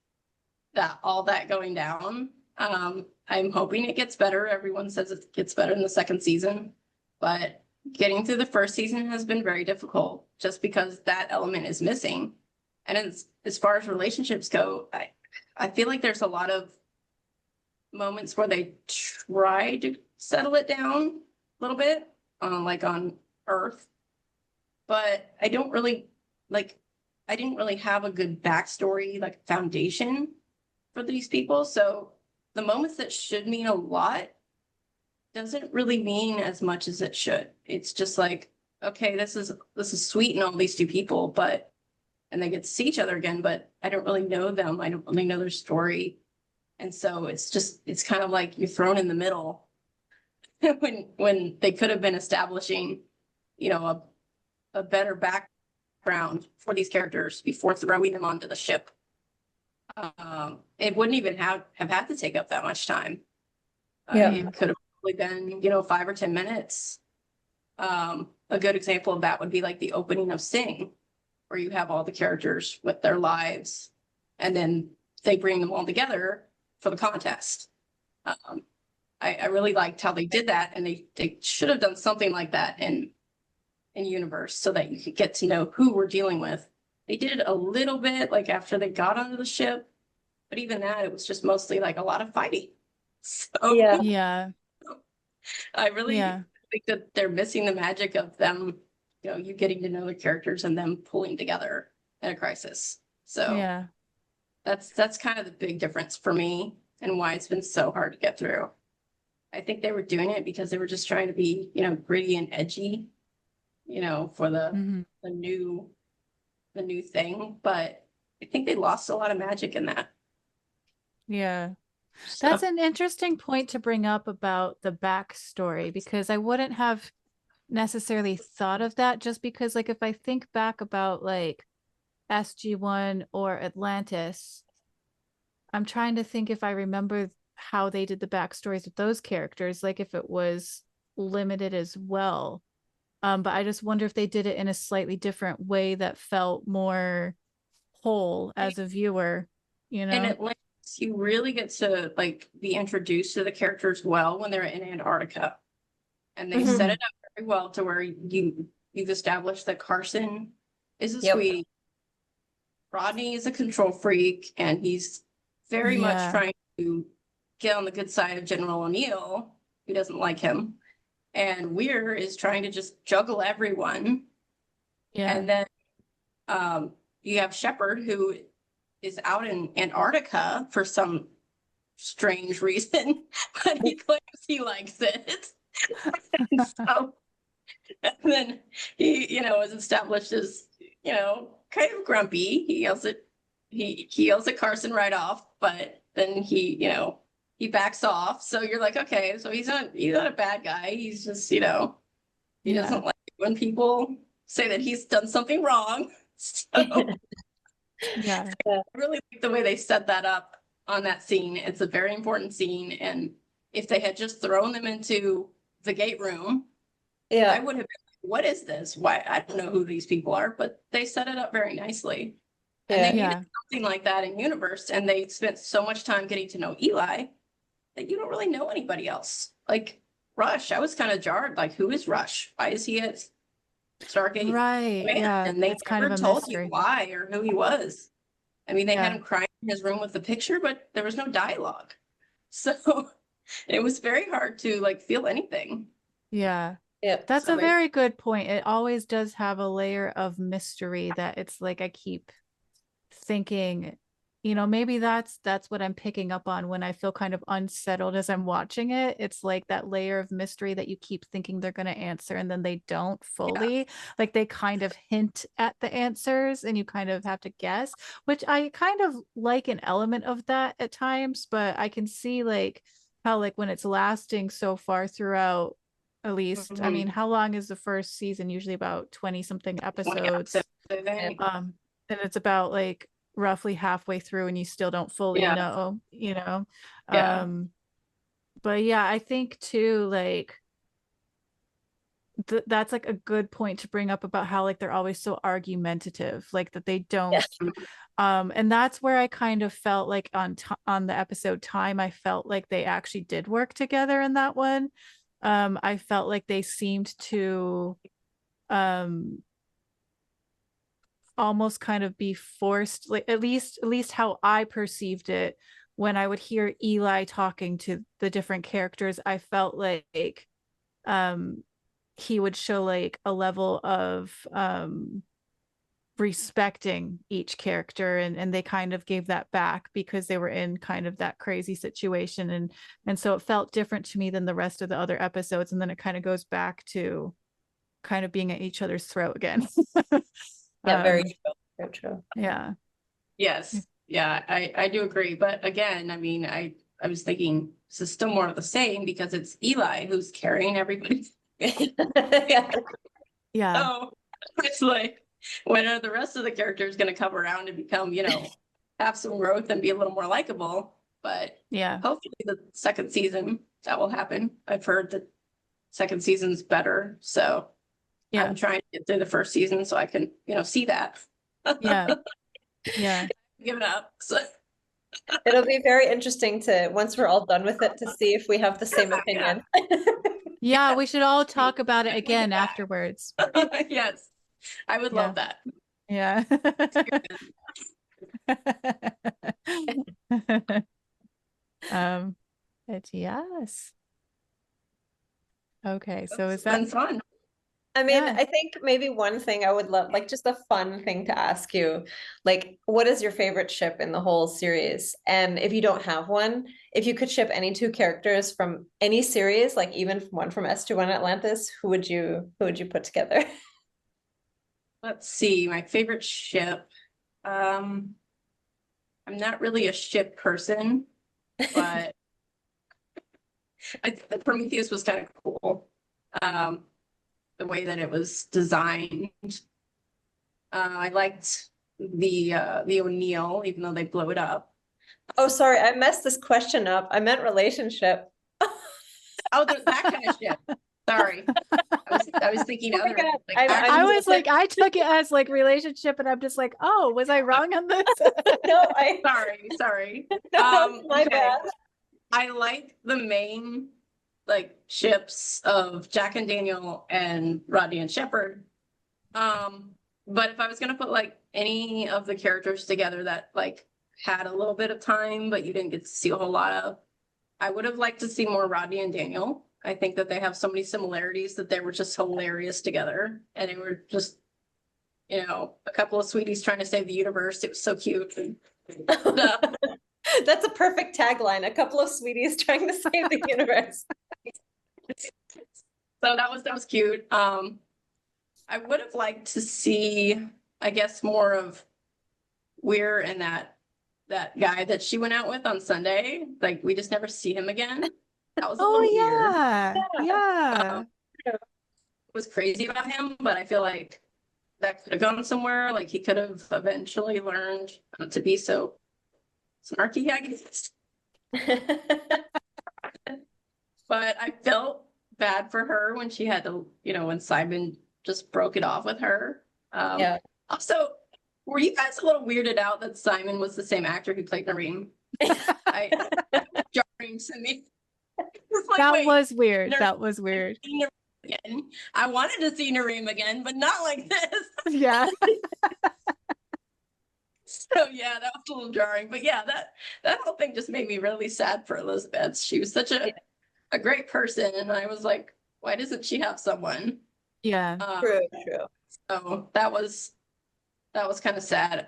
all that going down. I'm hoping it gets better. Everyone says it gets better in the second season, but getting through the first season has been very difficult just because that element is missing. And as far as relationships go, I feel like there's a lot of moments where they try to settle it down a little bit, like on Earth, but I didn't really have a good backstory, like foundation for these people. So the moments that should mean a lot doesn't really mean as much as it should. It's just like, okay, this is sweet and all these two people, and they get to see each other again, but I don't really know them. I don't really know their story. And so it's kind of like you're thrown in the middle when they could have been establishing, you know, a better background for these characters before throwing them onto the ship. It wouldn't even have had to take up that much time. It could have probably been, 5 or 10 minutes. A good example of that would be like the opening of Sing, where you have all the characters with their lives, and then they bring them all together for the contest. I really liked how they did that, and they should have done something like that in Universe so that you could get to know who we're dealing with. They did it a little bit like after they got onto the ship, but even that, it was just mostly like a lot of fighting. So Yeah. I really think that they're missing the magic of them, you getting to know the characters and them pulling together in a crisis. So that's kind of the big difference for me and why it's been so hard to get through. I think they were doing it because they were just trying to be, gritty and edgy, for the new thing. But I think they lost a lot of magic in that. Yeah. That's an interesting point to bring up about the backstory, because I wouldn't have necessarily thought of that, just because like if I think back about like SG-1 or Atlantis, I'm trying to think if I remember how they did the backstories with those characters, like if it was limited as well. But I just wonder if they did it in a slightly different way that felt more whole as a viewer, And Atlantis, you really get to like be introduced to the characters well when they're in Antarctica, and they set it up very well to where you've established that Carson is a sweetie, Rodney is a control freak, and he's very much trying to get on the good side of General O'Neill, who doesn't like him, and Weir is trying to just juggle everyone. And then you have Shepard, who is out in Antarctica for some strange reason, but he claims he likes it. So, and then he, is established as, kind of grumpy. He yells at Carson right off, but then he backs off. So you're like, okay, so he's not a bad guy. He's just, he doesn't like when people say that he's done something wrong. So I really like the way they set that up on that scene. It's a very important scene, and if they had just thrown them into the gate room, I would have been like, what is this? Why? I don't know who these people are, but they set it up very nicely. And they needed something like that in Universe, and they spent so much time getting to know Eli that you don't really know anybody else. Like Rush, I was kind of jarred. Like, who is Rush? Why is he at Stargate? Right. And they never told you why or who he was. I mean, they had him crying in his room with the picture, but there was no dialogue. So it was very hard to like feel anything. That's a very good point. It always does have a layer of mystery that it's like I keep thinking, maybe that's what I'm picking up on when I feel kind of unsettled as I'm watching it. It's like that layer of mystery that you keep thinking they're going to answer and then they don't fully. Like they kind of hint at the answers and you kind of have to guess, which I kind of like an element of that at times, but I can see like how like when it's lasting so far throughout, at least, I mean, how long is the first season? Usually about 20 something episodes. And it's about like roughly halfway through and you still don't fully know, but I think too, like that's like a good point to bring up about how like they're always so argumentative, like that they don't and that's where I kind of felt like on the episode Time, I felt like they actually did work together in that one. I felt like they seemed to almost kind of be forced, like at least how I perceived it when I would hear Eli talking to the different characters. I felt like he would show like a level of respecting each character, and they kind of gave that back because they were in kind of that crazy situation, and so it felt different to me than the rest of the other episodes, and then it kind of goes back to kind of being at each other's throat again. Very true. Very true. Yes. Yeah, I do agree. But again, I mean, I was thinking this is still more of the same because it's Eli who's carrying everybody. Yeah. Yeah. So it's like, when are the rest of the characters going to come around and become, have some growth and be a little more likable? But Yeah. hopefully the second season that will happen. I've heard that second season's better. So Yeah. I'm trying to get through the first season so I can, see that. Yeah. Yeah. Give it up. So It'll be very interesting to, once we're all done with it, to see if we have the same opinion. Yeah, we should all talk about it again afterwards. yes, I would love that. Yeah. But yes. Okay, so is It's been that fun? I mean, Yeah. I think maybe one thing I would love, like just a fun thing to ask you, like, what is your favorite ship in the whole series? And if you don't have one, if you could ship any two characters from any series, like even one from S21 Atlantis, who would you put together? Let's see, my favorite ship. I'm not really a ship person, but Prometheus was kind of cool. The way that it was designed. I liked the O'Neill, even though they blew it up. Oh, sorry, I messed this question up. I meant relationship. Oh, that kind of ship. Sorry. I was thinking Oh my other. God. Like, I was like, I took it as like relationship, and I'm just like, oh, was I wrong on this? No, sorry. my Okay. bad. I like the main like ships of Jack and Daniel and Rodney and Shepard. But if I was gonna put like any of the characters together that like had a little bit of time, but you didn't get to see a whole lot of, I would have liked to see more Rodney and Daniel. I think that they have so many similarities that they were just hilarious together, and they were just, a couple of sweeties trying to save the universe. It was so cute. That's a perfect tagline. A couple of sweeties trying to save the universe. So that was cute. I would have liked to see, I guess, more of Weir and that guy that she went out with on Sunday. Like, we just never see him again. That was a little weird. Yeah. Was crazy about him, but I feel like that could have gone somewhere. Like, he could have eventually learned not to be so snarky, I guess. But I felt bad for her when she had to, when Simon just broke it off with her. Yeah. Also, were you guys a little weirded out that Simon was the same actor who played Nareem? Jarring to me. Like, That was weird. That was weird. Again. I wanted to see Nareem again, but not like this. Yeah. So yeah, that was a little jarring. But yeah, that whole thing just made me really sad for Elizabeth. She was such a great person, and I was like, why doesn't she have someone? Yeah. True. So that was kind of sad.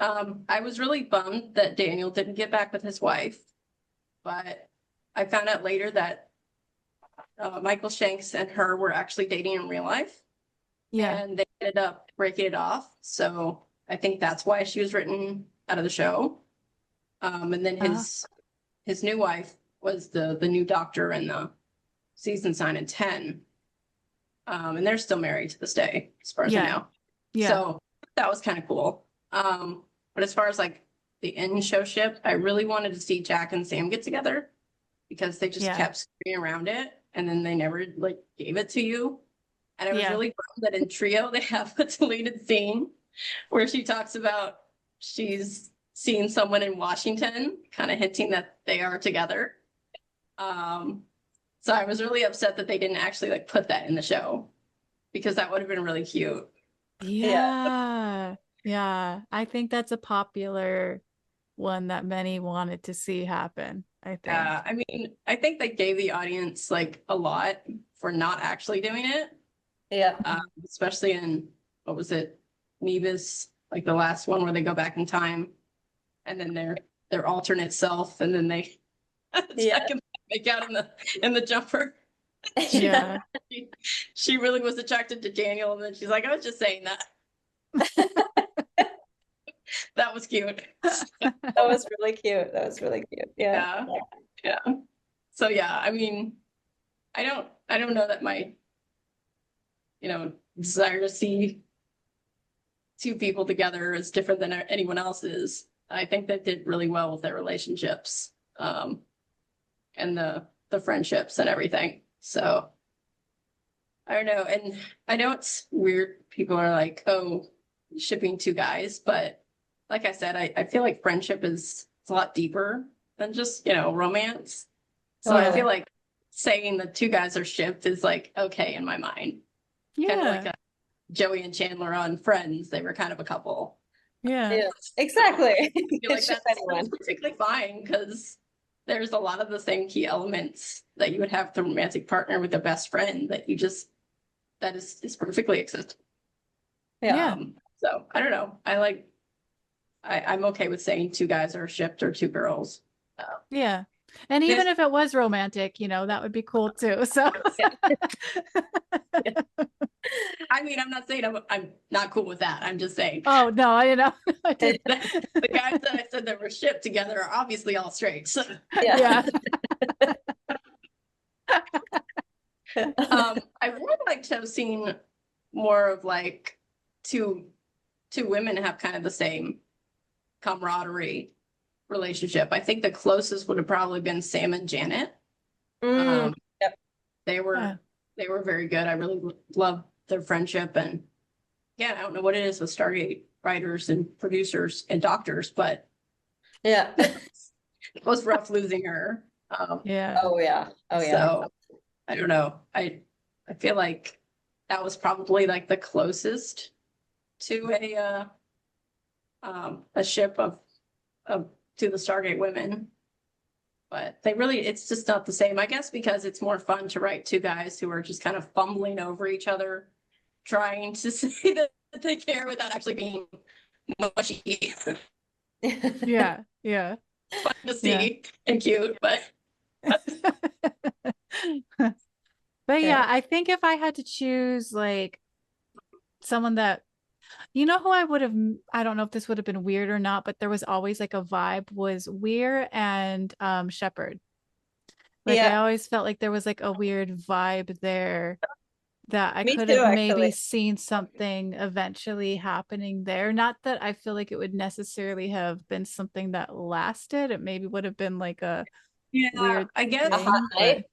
I was really bummed that Daniel didn't get back with his wife, but I found out later that Michael Shanks and her were actually dating in real life. Yeah. And they ended up breaking it off. So I think that's why she was written out of the show. And then his new wife was the new doctor in the seasons 9 and 10. And they're still married to this day, as far as I know. Yeah. So that was kind of cool. But as far as like the in-show ship, I really wanted to see Jack and Sam get together because they just kept screwing around it, and then they never like gave it to you. And I was really bummed that in Trio they have a deleted scene where she talks about she's seen someone in Washington, kind of hinting that they are together. So I was really upset that they didn't actually like put that in the show, because that would have been really cute. Yeah. I think that's a popular one that many wanted to see happen, I think. I mean, I think they gave the audience like a lot for not actually doing it. Yeah. Especially in, what was it, Nevis, like the last one where they go back in time, and then their alternate self, and then they make out in the jumper. Yeah. She really was attracted to Daniel, and then she's like, I was just saying that. That was cute. That was really cute. That was really cute. Yeah. Yeah. So yeah, I mean, I don't know that my, desire to see two people together is different than anyone else's. I think they did really well with their relationships, and the friendships and everything. So I don't know. And I know it's weird. People are like, oh, shipping two guys, but like I said, I feel like friendship is a lot deeper than just, romance. So I feel like saying the two guys are shipped is like okay in my mind. Kind of like Joey and Chandler on Friends. They were kind of a couple. Yeah, exactly. I feel like that's particularly fine because there's a lot of the same key elements that you would have the romantic partner with a best friend that that is perfectly acceptable. Yeah. So I don't know. I'm okay with saying two guys are shipped or two girls. Yeah. And even if it was romantic, that would be cool too. So I mean, I'm not saying I'm not cool with that. I'm just saying. Oh no, I know. The guys that I said that were shipped together are obviously all straight. So. Yeah. I would like to have seen more of like two women have kind of the same camaraderie relationship. I think the closest would have probably been Sam and Janet. Yep. They were very good. I really love their friendship, and yeah, I don't know what it is with Stargate writers and producers and doctors, but yeah, it was rough losing her. Yeah. Oh yeah. So I don't know. I feel like that was probably like the closest to a ship of to the Stargate women. But it's just not the same, I guess, because it's more fun to write two guys who are just kind of fumbling over each other, trying to say that they care without actually being mushy. Yeah. Fun to see and cute, but But yeah, I think if I had to choose like someone that, who I don't know if this would have been weird or not, but there was always like a vibe, was Weir and Shepard. Like I always felt like there was like a weird vibe there that I could have maybe seen something eventually happening there. Not that I feel like it would necessarily have been something that lasted. It maybe would have been like a weird I guess thing,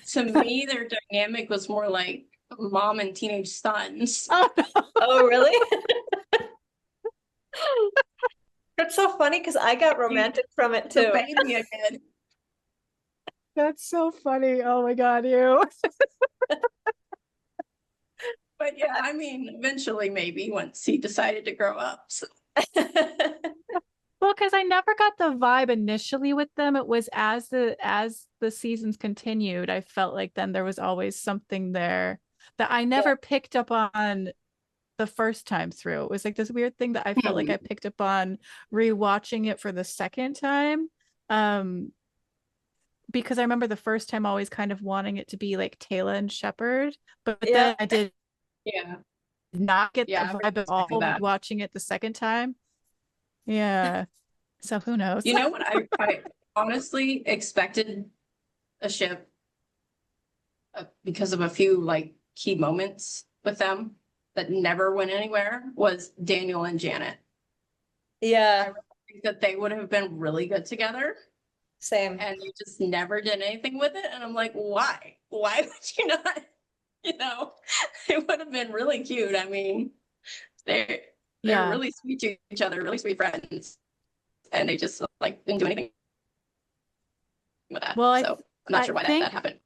to me their dynamic was more like mom and teenage sons. Oh, no. Oh really? That's so funny because I got romantic from it too. Baby again. That's so funny. Oh my god, you. But yeah, I mean, eventually maybe once he decided to grow up. So. Well, because I never got the vibe initially with them. It was as the seasons continued, I felt like then there was always something there that I never picked up on the first time through. It was like this weird thing that I felt like I picked up on rewatching it for the second time. Because I remember the first time always kind of wanting it to be like Taylor and Shepard, but then I did not get that vibe at all watching it the second time. Yeah. So who knows? You know what? I honestly expected a ship because of a few like key moments with them that never went anywhere was Daniel and Janet. Yeah. I think that they would have been really good together. Same. And they just never did anything with it. And I'm like, why? Why would you not? It would have been really cute. I mean, they're really sweet to each other, really sweet friends. And they just like didn't do anything with that. Well, so I'm not sure why that happened.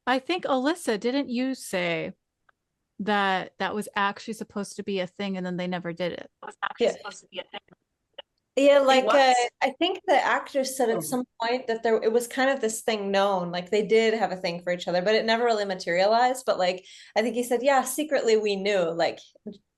I think Alyssa, didn't you say that was actually supposed to be a thing and then they never did it? It was actually supposed to be a thing. Yeah, like I think the actors said at some point that it was kind of this thing known, like they did have a thing for each other, but it never really materialized. But like I think he said, yeah, secretly we knew, like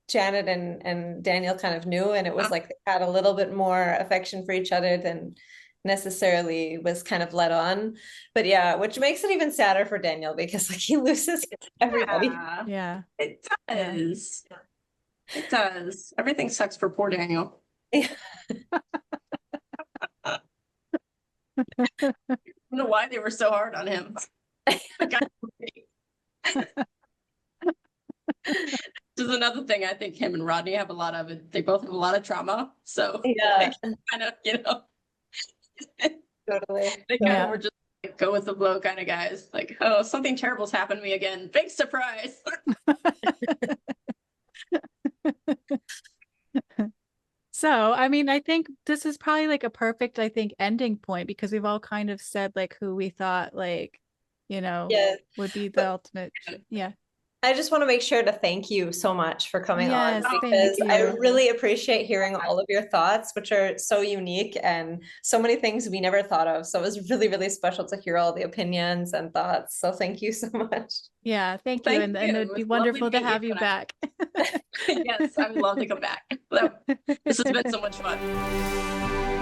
Janet and Daniel kind of knew, and it was like they had a little bit more affection for each other than necessarily was kind of let on. But yeah, which makes it even sadder for Daniel because like he loses everybody. Yeah, it does. It does. Everything sucks for poor Daniel. I don't know why they were so hard on him. This is another thing I think him and Rodney have a lot of. They both have a lot of trauma. So Yeah, kind of, you know, totally. they kind of were just like, go with the flow kind of guys. Like, oh, something terrible's happened to me again. Big surprise. So, I mean, I think this is probably like a perfect, I think, ending point because we've all kind of said like who we thought like, you know, Yeah. would be the ultimate. Yeah. I just want to make sure to thank you so much for coming Yes, on, thank because I you. really appreciate hearing all of your thoughts, which are so unique and so many things we never thought of. So it was really, really special to hear all the opinions and thoughts. So thank you so much. Yeah, thank you. And It it'd was be lovely wonderful to meet have you when back. Yes, I would love to come back. This has been so much fun.